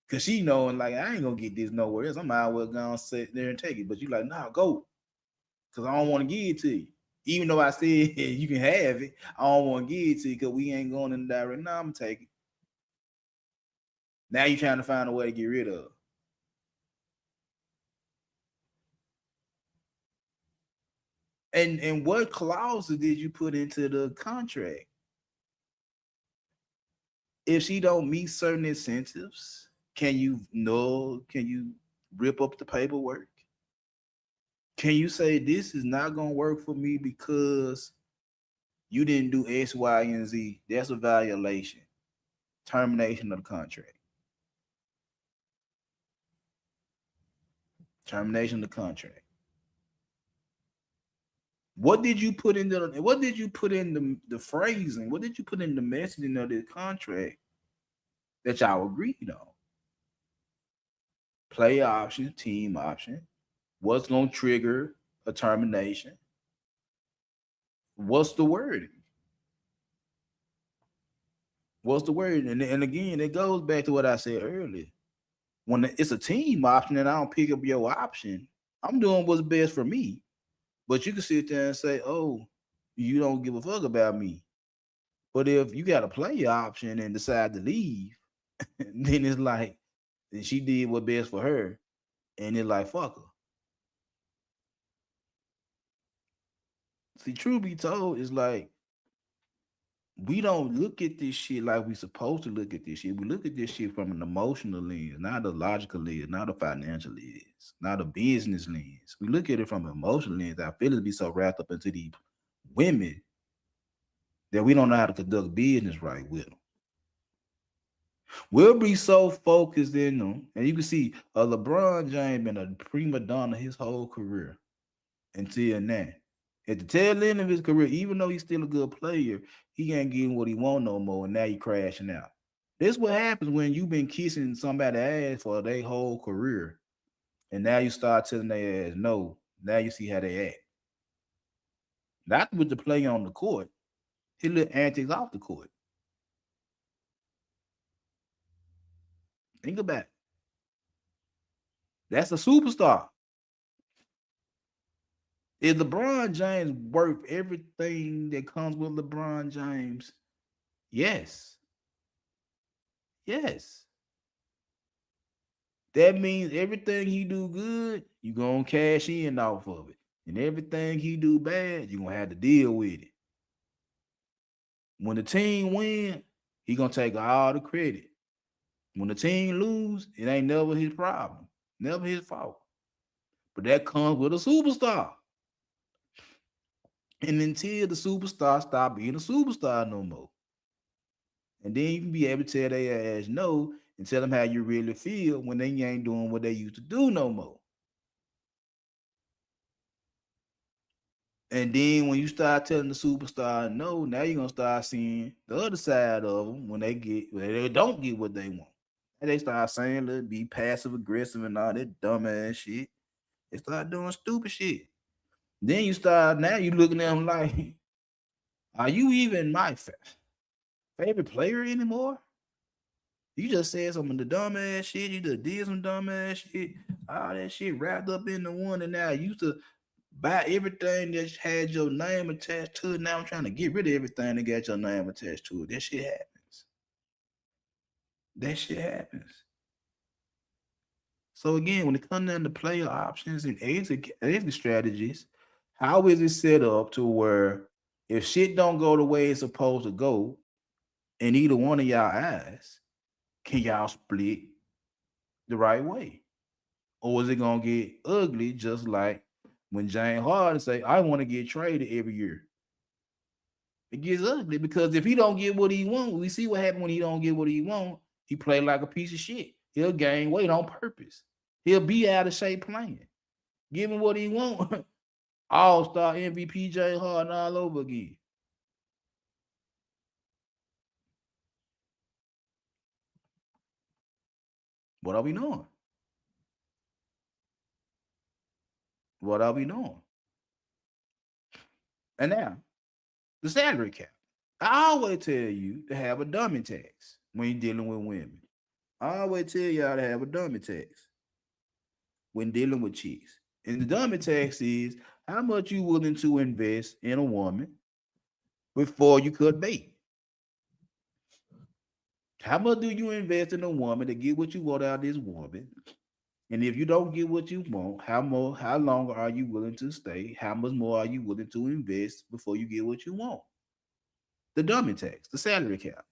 Because she knowing, like, I ain't going to get this nowhere else. I might as well go and sit there and take it. But you like, nah, go. Because I don't want to give it to you. Even though I said you can have it, I don't want to give it to you because we ain't going in the direct. Nah, I'm going to take it. Now you're trying to find a way to get rid of her. And what clauses did you put into the contract? If she don't meet certain incentives, can you rip up the paperwork? Can you say this is not gonna work for me because you didn't do X, Y, and Z? That's a violation. Termination of the contract. Termination of the contract. What did you put in the phrasing? What did you put in the messaging of the contract that y'all agreed on? Play option, team option. What's gonna trigger a termination? What's the wording? What's the word? And again, it goes back to what I said earlier. When it's a team option and I don't pick up your option, I'm doing what's best for me. But you can sit there and say, oh, you don't give a fuck about me. But if you got a play option and decide to leave, then it's like, then she did what's best for her. And it's like, fuck her. See, truth be told, it's like, we don't look at this shit like we supposed to look at this shit. We look at this shit from an emotional lens, not a logical lens, not a financial lens, not a business lens. We look at it from an emotional lens. Our feelings be so wrapped up into these women that we don't know how to conduct business right with them. We'll be so focused in them, and you can see LeBron James been a prima donna his whole career until now. At the tail end of his career, even though he's still a good player, he ain't getting what he want no more, and now he crashing out. This what happens when you've been kissing somebody's ass for their whole career, and now you start telling their ass no. Now you see how they act. Not with the play on the court, his little antics off the court. Think about it. That's a superstar. Is LeBron James worth everything that comes with LeBron James? Yes. Yes. That means everything he do good, you gonna cash in off of it. And everything he do bad, you gonna have to deal with it. When the team win, he gonna take all the credit. When the team lose, it ain't never his problem. Never his fault. But that comes with a superstar. And until the superstar stop being a superstar no more. And then you can be able to tell their ass no and tell them how you really feel when they ain't doing what they used to do no more. And then when you start telling the superstar no, now you're gonna start seeing the other side of them when they don't get what they want. And they start saying, let's be passive aggressive and all that dumbass shit. They start doing stupid shit. Then you start, now you looking at them like, are you even my favorite player anymore? You just said some of the dumbass shit. You just did some dumbass shit. All that shit wrapped up in the one, and now you used to buy everything that had your name attached to it. Now I'm trying to get rid of everything that got your name attached to it. That shit happens. That shit happens. So again, when it comes down to player options and exit strategies, how is it set up to where if shit don't go the way it's supposed to go, in either one of y'all eyes, can y'all split the right way? Or is it gonna get ugly just like when James Harden say, I want to get traded every year? It gets ugly because if he don't get what he want, we see what happened when he don't get what he want. He play like a piece of shit. He'll gain weight on purpose. He'll be out of shape playing. Give him what he want. All-star MVP James Harden all over again. What are we doing? What are we doing? And now, the salary cap. I always tell you to have a dummy tax when you're dealing with women. I always tell y'all to have a dummy tax when dealing with chicks. And the dummy tax is how much you willing to invest in a woman before you cut bait. How much do you invest in a woman to get what you want out of this woman? And if you don't get what you want, how long are you willing to stay? How much more are you willing to invest before you get what you want? The dummy tax, the salary cap.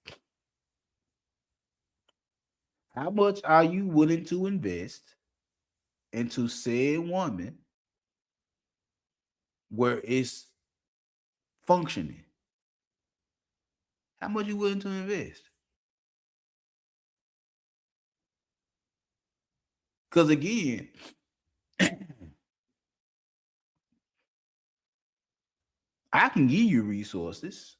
How much are you willing to invest into said woman where it's functioning? How much you willing to invest? Because again, I can give you resources.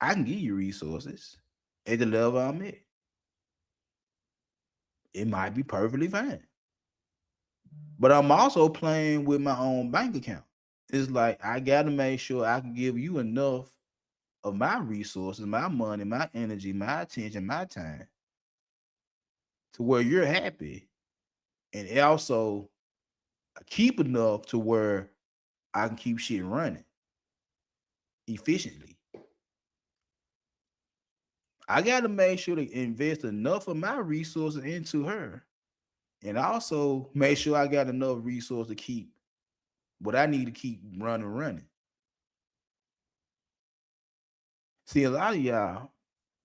I can give you resources at the level I'm at. It might be perfectly fine. But I'm also playing with my own bank account. It's like I gotta make sure I can give you enough of my resources, my money, my energy, my attention, my time to where you're happy. And also keep enough to where I can keep shit running efficiently. I got to make sure to invest enough of my resources into her and also make sure I got enough resources to keep what I need to keep running. See, a lot of y'all,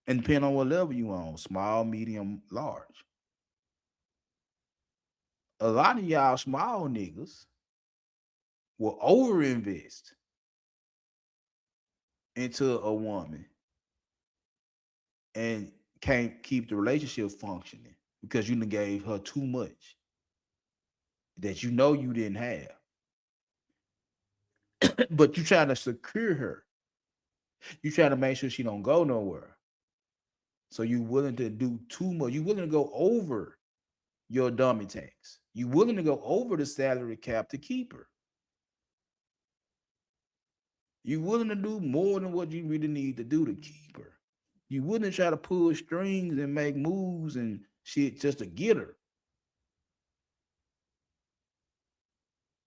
and depending on what level you on, small, medium, large, a lot of y'all small niggas will overinvest into a woman and can't keep the relationship functioning because you done gave her too much that you know you didn't have. But you trying to secure her. You trying to make sure she don't go nowhere. So you willing to do too much. You willing to go over your dummy tax. You willing to go over the salary cap to keep her. You willing to do more than what you really need to do to keep her. You wouldn't try to pull strings and make moves and shit just to get her.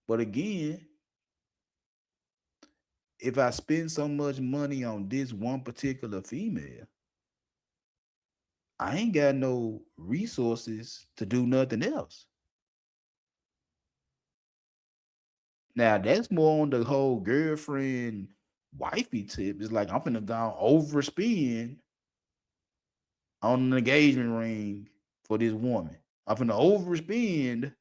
But again, if I spend so much money on this one particular female, I ain't got no resources to do nothing else. Now that's more on the whole girlfriend wifey tip. It's like I'm finna go overspend on an engagement ring for this woman. I'm finna overspend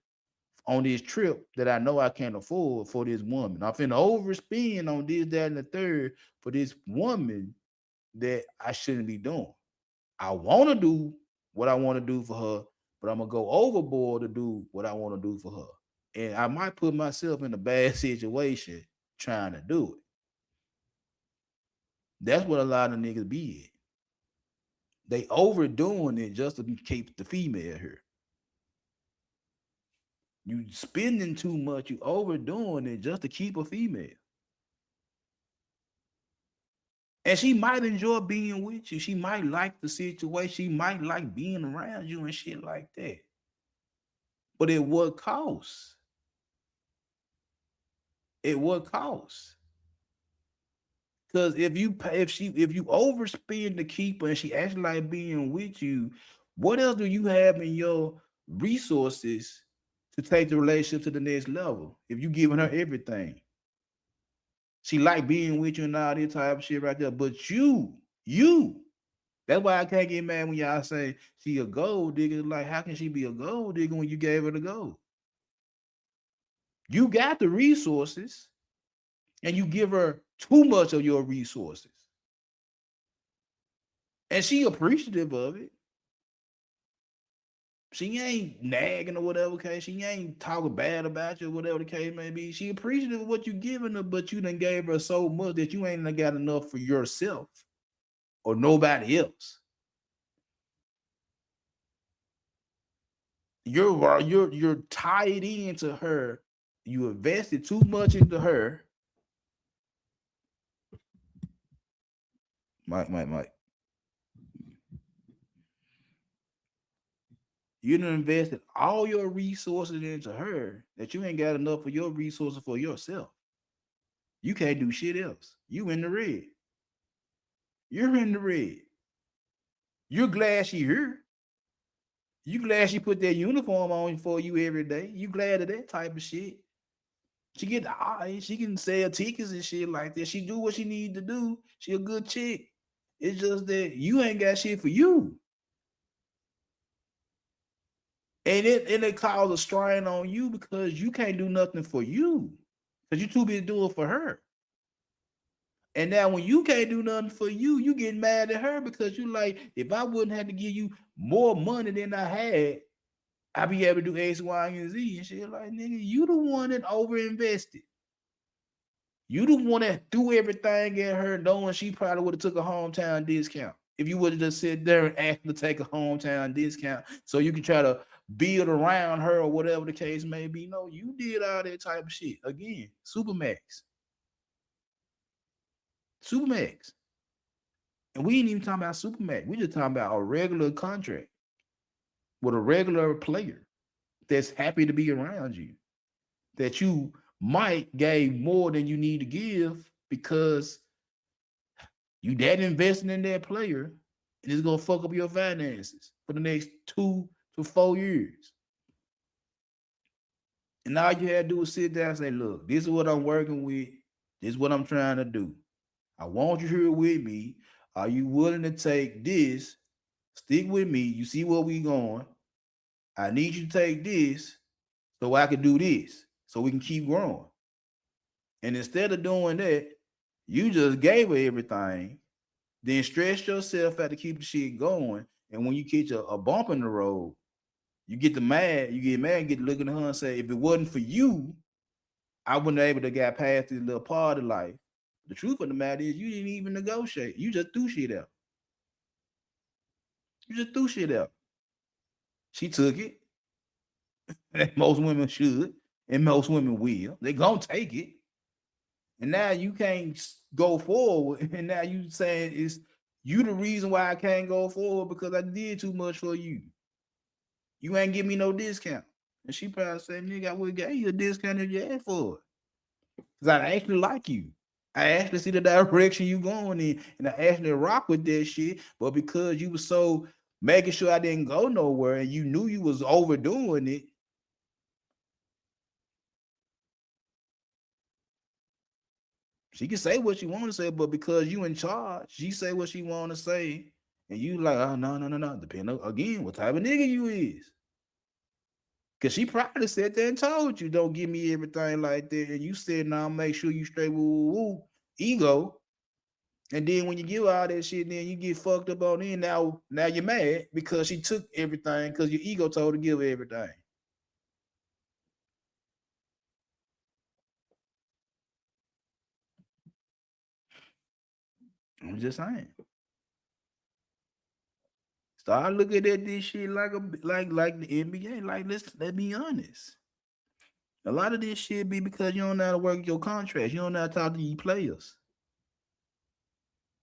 on this trip that I know I can't afford for this woman. I'm finna overspend on this, that, and the third for this woman that I shouldn't be doing. I want to do what I want to do for her, but I'm gonna go overboard to do what I want to do for her. And I might put myself in a bad situation trying to do it. That's what a lot of niggas be in. They overdoing it just to keep the female here. You spending too much, you overdoing it just to keep a female. And she might enjoy being with you. She might like the situation. She might like being around you and shit like that. But at what cost? At what cost? Because if you overspend to keep her and she actually like being with you, what else do you have in your resources to take the relationship to the next level? If you giving her everything, she like being with you and all this type of shit right there. But you, that's why I can't get mad when y'all say she a gold digger. Like, how can she be a gold digger when you gave her the gold? You got the resources and you give her too much of your resources. And she appreciative of it. She ain't nagging or whatever case. She ain't talking bad about you or whatever the case may be. She appreciative of what you giving her, but you done gave her so much that you ain't got enough for yourself or nobody else. You're tied into her. You invested too much into her. Mike. You done invested all your resources into her that you ain't got enough of your resources for yourself. You can't do shit else. You in the red. You're in the red. You're glad she here. You glad she put that uniform on for you every day. You glad of that type of shit. She get the eyes. She can sell tickets and shit like that. She do what she need to do. She a good chick. It's just that you ain't got shit for you. And it causes a strain on you because you can't do nothing for you. Because you too busy doing for her. And now when you can't do nothing for you, you get mad at her because you like, if I wouldn't have to give you more money than I had, I'd be able to do X, Y, and Z. And shit like, nigga, you the one that overinvested. You the one that threw everything at her knowing she probably would have took a hometown discount. If you would have just sit there and asked to take a hometown discount so you can try to build around her or whatever the case may be. No, you did all that type of shit. Again, Supermax. Supermax. And we ain't even talking about Supermax. We just talking about a regular contract with a regular player that's happy to be around you. That you might gave more than you need to give because you that investing in that player and it's gonna fuck up your finances for the next 2 to 4 years. And all you had to do is sit down and say, look, this is what I'm working with. This is what I'm trying to do. I want you here with me. Are you willing to take this? Stick with me. You see where we going. I need you to take this so I can do this. So we can keep growing. And instead of doing that, you just gave her everything, then stress yourself out to keep the shit going. And when you catch a bump in the road, you get mad and get looking at her and say, if it wasn't for you, I wouldn't have able to get past this little part of life. The truth of the matter is you didn't even negotiate. You just threw shit out. You just threw shit out. She took it. Most women should, and most women will. They gonna take it. And now you can't go forward. And now you saying it's you the reason why I can't go forward because I did too much for you. You ain't give me no discount. And she probably said, nigga, I would get you a discount if you asked for it. Cause I actually like you. I actually see the direction you going in, and I actually rock with that shit. But because you was so making sure I didn't go nowhere, and you knew you was overdoing it, she can say what she want to say. But because you in charge, she say what she want to say, and you like, oh no, no, no, no. Depending again what type of nigga you is. Cause she probably sat there and told you, don't give me everything like that. And you said, now make sure you straight woo, ego. And then when you give all that shit, then you get fucked up on it. Now you're mad because she took everything because your ego told her to give her everything. I'm just saying. Start looking at this shit like like the NBA. Like let's be honest. A lot of this shit be because you don't know how to work your contracts. You don't know how to talk to these players.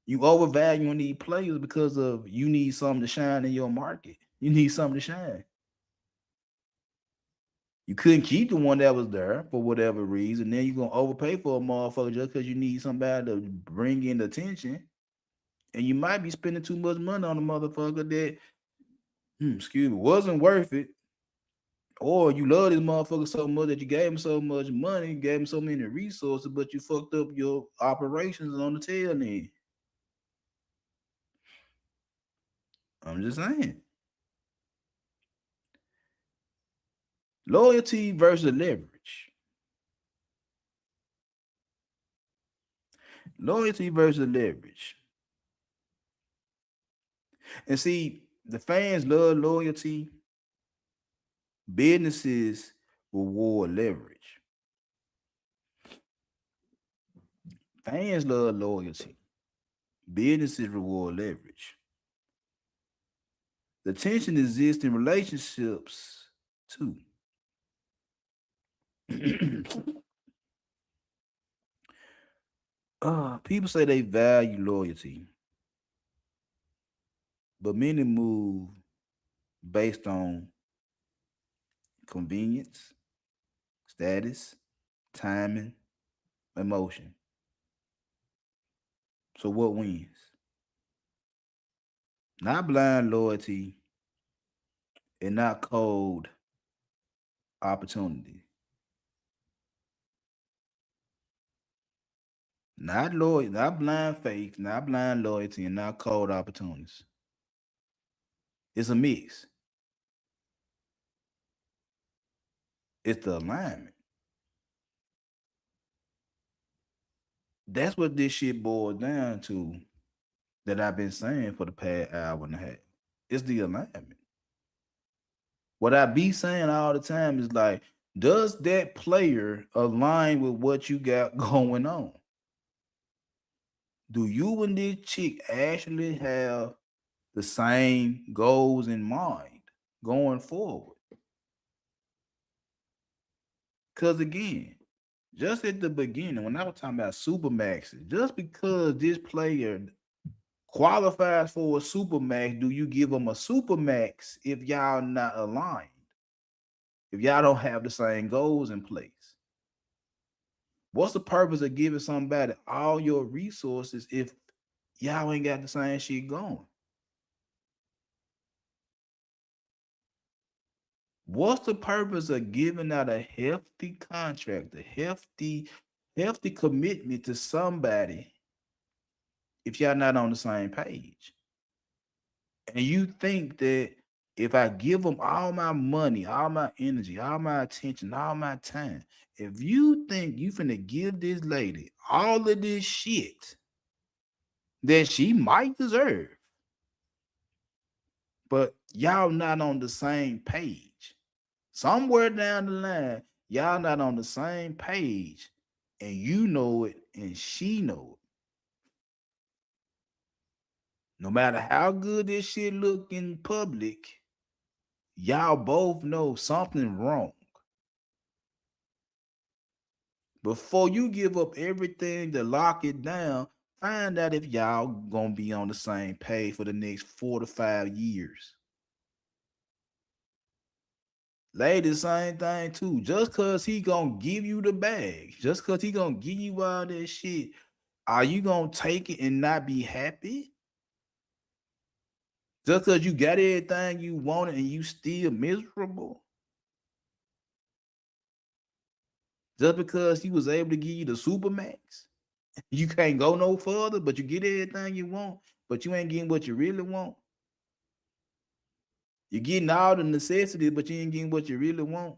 You overvaluing these players because of you need something to shine in your market. You need something to shine. You couldn't keep the one that was there for whatever reason. Then you're gonna overpay for a motherfucker just because you need somebody to bring in the attention. And you might be spending too much money on a motherfucker that, excuse me, wasn't worth it. Or you love this motherfucker so much that you gave him so much money, gave him so many resources, but you fucked up your operations on the tail end. I'm just saying. Loyalty versus leverage. Loyalty versus leverage. And see, the fans love loyalty. Businesses reward leverage. Fans love loyalty. Businesses reward leverage. The tension exists in relationships too. People say they value loyalty, but many move based on convenience, status, timing, emotion. So what wins? Not blind loyalty and not cold opportunity. Not loyal, not blind faith, not blind loyalty, and not cold opportunities. It's a mix. It's the alignment. That's what this shit boils down to that I've been saying for the past hour and a half. It's the alignment. What I be saying all the time is like, does that player align with what you got going on? Do you and this chick actually have the same goals in mind going forward? Because again, just at the beginning, when I was talking about supermaxes, just because this player qualifies for a supermax, do you give them a supermax if y'all not aligned? If y'all don't have the same goals in place? What's the purpose of giving somebody all your resources if y'all ain't got the same shit going? What's the purpose of giving out a hefty contract, a hefty commitment to somebody if y'all not on the same page? And you think that if I give them all my money, all my energy, all my attention, all my time, if you think you finna give this lady all of this shit that she might deserve, but y'all not on the same page, somewhere down the line, y'all not on the same page, and you know it, and she know it. No matter how good this shit look in public, y'all both know something wrong. Before you give up everything to lock it down, find out if y'all gonna be on the same page for the next 4 to 5 years. Ladies, same thing too. Just cause he gonna give you the bag, just cause he gonna give you all that shit, are you gonna take it and not be happy? Just cause you got everything you wanted and you still miserable? Just because he was able to give you the super max? You can't go no further, but you get everything you want, but you ain't getting what you really want. You're getting all the necessities, but you ain't getting what you really want.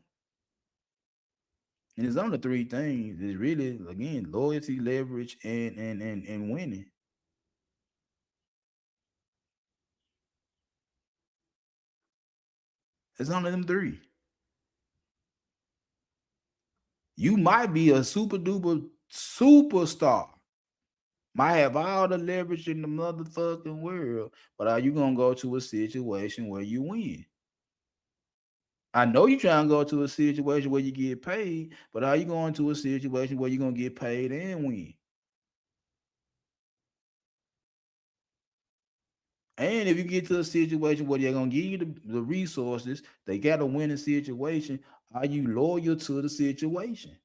And it's only three things. It's really, again, loyalty, leverage, and winning. It's only them three. You might be a super duper superstar, might have all the leverage in the motherfucking world, but are you gonna go to a situation where you win? I know you trying to go to a situation where you get paid, but are you going to a situation where you're gonna get paid and win? And if you get to a situation where they're gonna give you the resources, they got a winning situation. Are you loyal to the situation?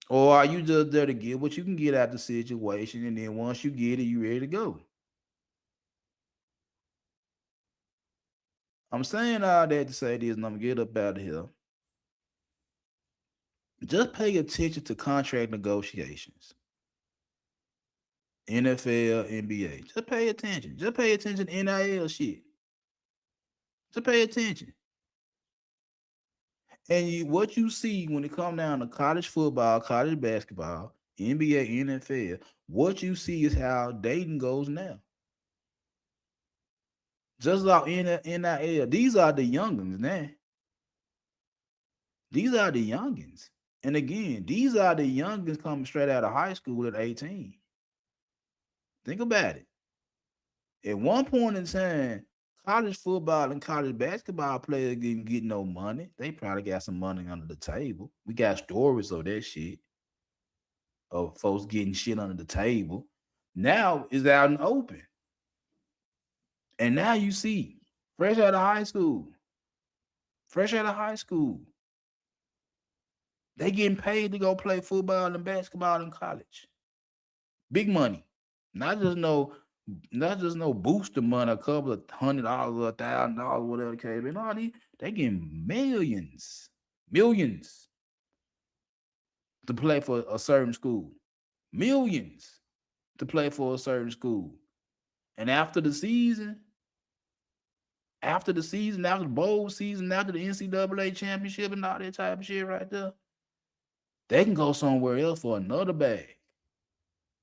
Or are you just there to get what you can get out the situation, and then once you get it, you ready to go? I'm saying all that to say this, and I'm gonna get up out of here. Just pay attention to contract negotiations. NFL, NBA. Just pay attention. Just pay attention to NIL shit. Just pay attention. And what you see when it come down to college football, college basketball, NBA, NFL, what you see is how dating goes now. Just like NIL, these are the youngins now. These are the youngins. And again, these are the youngins coming straight out of high school at 18. Think about it. At one point in time, college football and college basketball players didn't get no money. They probably got some money under the table. We got stories of that shit, of folks getting shit under the table. Now it's out in the open. And now you see, fresh out of high school, fresh out of high school, they getting paid to go play football and basketball in college. Big money. Not just no, not just no booster money, a couple of $100 or $1,000, whatever the case. No, they getting millions, millions to play for a certain school. Millions to play for a certain school. And after the season, after the bowl season, after the NCAA championship and all that type of shit right there, they can go somewhere else for another bag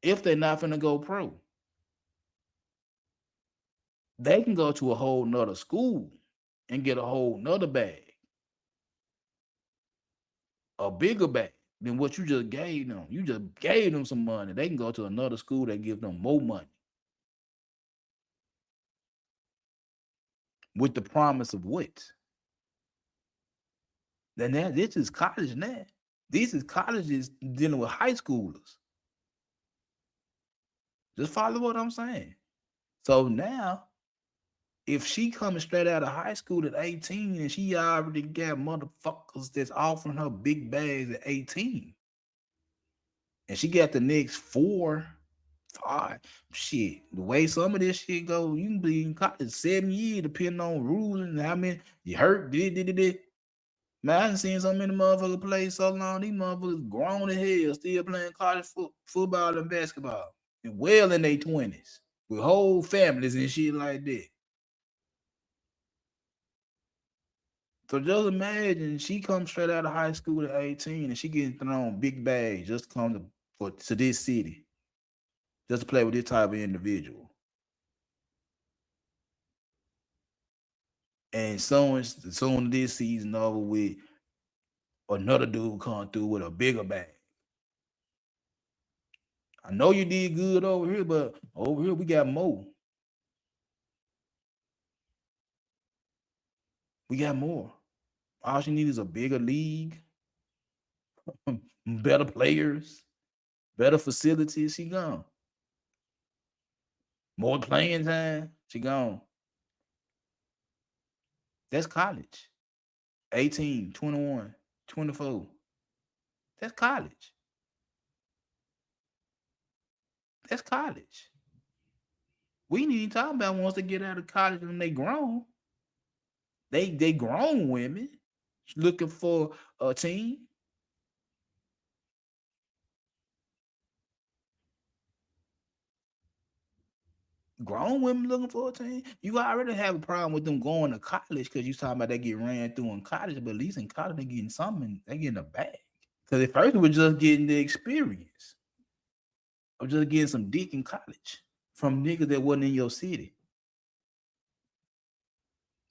if they're not finna go pro. They can go to a whole nother school and get a whole nother bag, a bigger bag than what you just gave them. You just gave them some money. They can go to another school that gives them more money with the promise of what? Then that this is college now. This is colleges dealing with high schoolers. Just follow what I'm saying. So now, if she coming straight out of high school at 18 and she already got motherfuckers that's offering her big bags at 18, and she got the next 4, 5, shit. The way some of this shit go, you can be in college 7 years, depending on rules and how many you hurt, did. Man, I done seen so many motherfuckers play so long. These motherfuckers grown as hell, still playing college football and basketball, and well in their 20s with whole families and shit like that. So just imagine she comes straight out of high school at 18 and she getting thrown big bags just to come to this city, just to play with this type of individual. And soon this season over with, another dude come through with a bigger bag. I know you did good over here, but over here we got more. We got more. All she needs is a bigger league, better players, better facilities. She gone. More playing time. She gone. That's college. 18, 21, 24. That's college. That's college. We need to talk about once they get out of college and they grown. They grown women looking for a team. Grown women looking for a team. You already have a problem with them going to college because you talking about they get ran through in college, but at least in college they getting something. They getting a bag. Because at first we were just getting the experience of just getting some dick in college from niggas that wasn't in your city.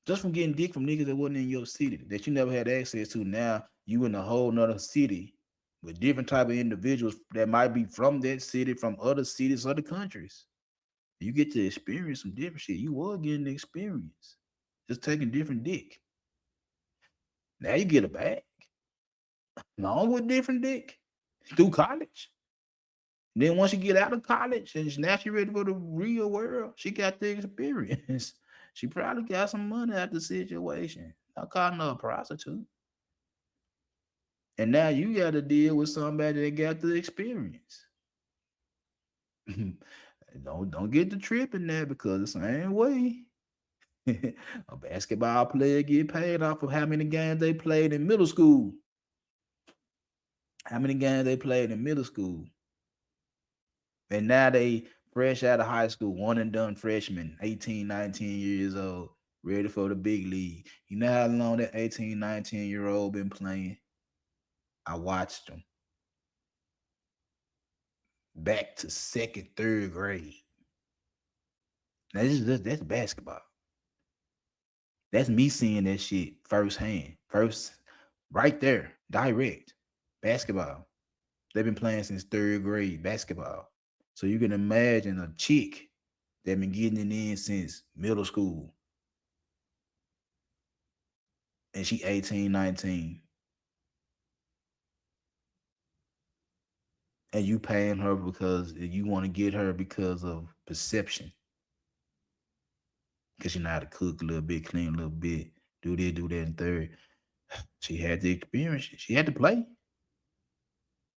Just from getting dick from niggas that wasn't in your city that you never had access to. Now you in a whole nother city with different type of individuals that might be from that city, from other cities, other countries. You get to experience some different shit. You were getting the experience. Just taking different dick. Now you get a bag. Along with different dick. Through college. Then once you get out of college and now she ready for the real world, she got the experience. She probably got some money out the situation. I call her a prostitute. And now you got to deal with somebody that got the experience. don't get the trip in there because the same way. A basketball player get paid off of how many games they played in middle school. How many games they played in middle school. And now they fresh out of high school, one and done freshman, 18, 19 years old, ready for the big league. You know how long that 18, 19-year-old been playing? I watched them. Back to second, third grade. Now that's basketball. That's me seeing that shit firsthand. First, right there, direct. Basketball. They've been playing since third grade basketball. So you can imagine a chick that been getting it in since middle school. And she 18, 19. And you paying her because you want to get her because of perception. Because you know how to cook a little bit, clean a little bit, do this, do that, and third. She had the experience. She had to play.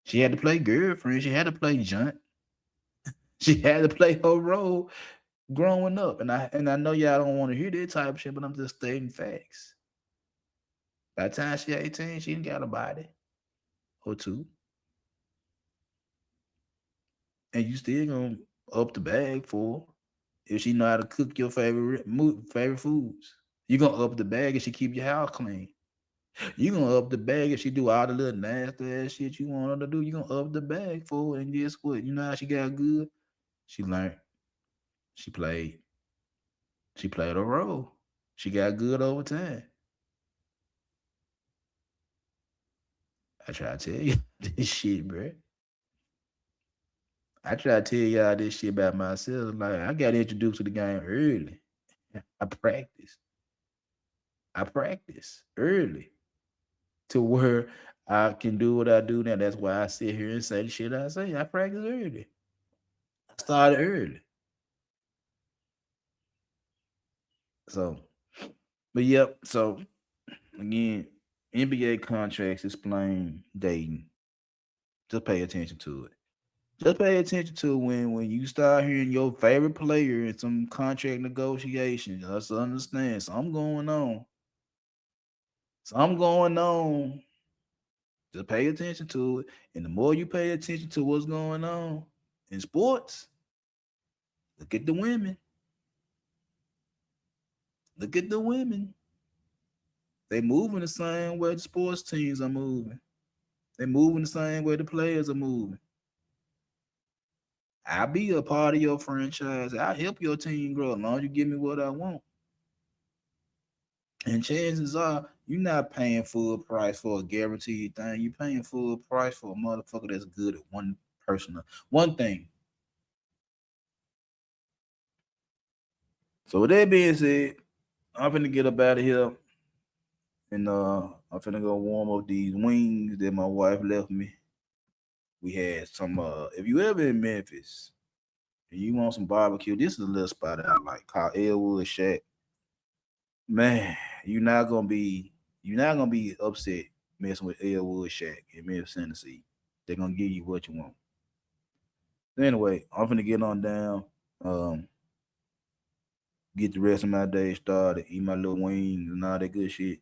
She had to play girlfriend. She had to play junt. She had to play her role growing up. And I know y'all don't want to hear that type of shit, but I'm just stating facts. By the time she 18, she done got a body or two. And you still gonna up the bag for her if she know how to cook your favorite foods. You gonna up the bag if she keep your house clean. You gonna up the bag if she do all the little nasty ass shit you want her to do. You gonna up the bag for her. And guess what? You know how she got good? She learned. She played. She played a role. She got good over time. I try to tell you this shit, bro. I try to tell y'all this shit about myself. Like I got introduced to the game early. I practiced. I practice early to where I can do what I do now. That's why I sit here and say the shit I say. I practice early. I started early. So, but yep. So again, NBA contracts explain dating. Just pay attention to it. Just pay attention to when you start hearing your favorite player in some contract negotiations. Just understand something going on. Something going on. Just pay attention to it. And the more you pay attention to what's going on in sports, look at the women. Look at the women. They moving the same way the sports teams are moving. They moving the same way the players are moving. I'll be a part of your franchise. I'll help your team grow as long as you give me what I want. And chances are you're not paying full price for a guaranteed thing. You're paying full price for a motherfucker that's good at one person, one thing. So with that being said, I'm finna get up out of here. And I'm finna go warm up these wings that my wife left me. We had some if you ever in Memphis and you want some barbecue, this is a little spot I like called Elwood Shack. Man, you're not gonna be upset messing with Elwood Shack in Memphis, Tennessee. They're gonna give you what you want. Anyway, I'm finna get on down. Um, get the rest of my day started, eat my little wings and all that good shit.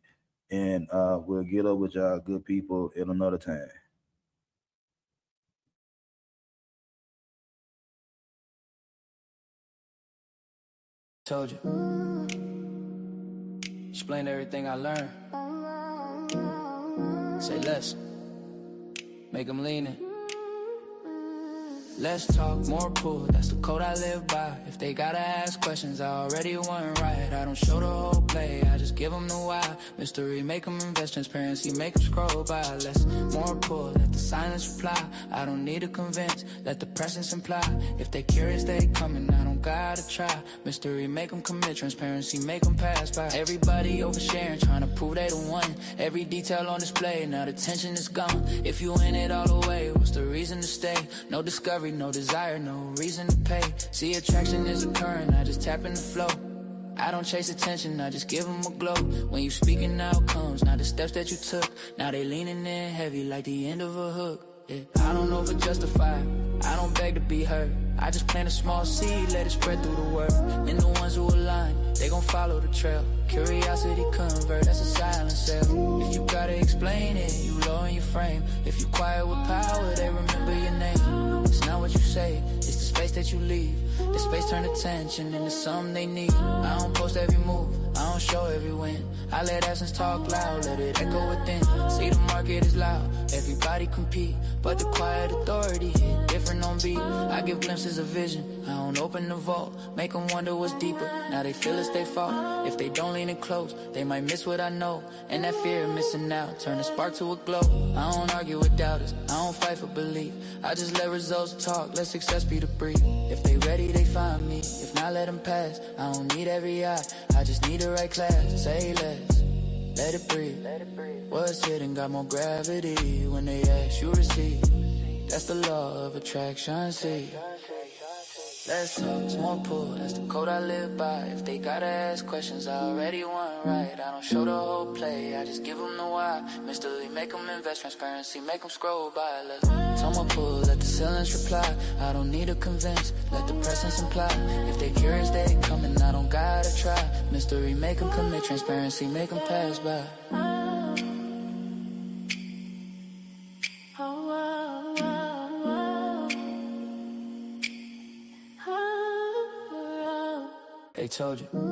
And we'll get up with y'all good people at another time. Told you. Explain everything I learned. Say less. Make them lean in. Let's talk more pool, that's the code I live by. If they gotta ask questions, I already went right. I don't show the whole play, I just give them the why. Mystery, make them invest, transparency, make them scroll by. Less, more pull, let the silence reply. I don't need to convince, let the presence imply. If they curious, they coming, I don't gotta try. Mystery, make them commit, transparency, make them pass by. Everybody oversharing, trying to prove they the one. Every detail on display, now the tension is gone. If you in it all the way, what's the reason to stay? No discovery, no desire, no reason to pay. See attraction is occurring, I just tap in the flow. I don't chase attention, I just give them a glow. When you speaking outcomes, not the steps that you took. Now they leaning in heavy like the end of a hook. Yeah. I don't know if justify, I don't beg to be heard. I just plant a small seed, let it spread through the world. And the ones who align, they gon' follow the trail. Curiosity convert, that's a silent sale. If you gotta explain it, you low in your frame. If you quiet with power, they remember your name. It's not what you say, it's the space that you leave. The space turn attention into something they need. I don't post every move, I don't show every win. I let essence talk loud, let it echo within. See the market is loud, everybody compete. But the quiet authority hit different on beat. I give glimpses of vision, I don't open the vault. Make them wonder what's deeper, now they feel it's their fault. If they don't lean in close, they might miss what I know. And that fear of missing out, turn a spark to a glow. I don't argue with doubters, I don't fight for belief. I just let results talk, let success be the brief. If they ready, they find me, if not let them pass. I don't need every eye, I just need the right class. Say less, let it breathe. What's hidden got more gravity. When they ask, you receive. That's the law of attraction, see. Let's talk, small pull, that's the code I live by. If they gotta ask questions, I already went right. I don't show the whole play, I just give them the why. Mystery, make them invest, transparency, make them scroll by. Let's talk more pull, let the silence reply. I don't need to convince, let the presence imply. If they curious, they coming, I don't gotta try. Mystery, make them commit, transparency, make them pass by. They told you.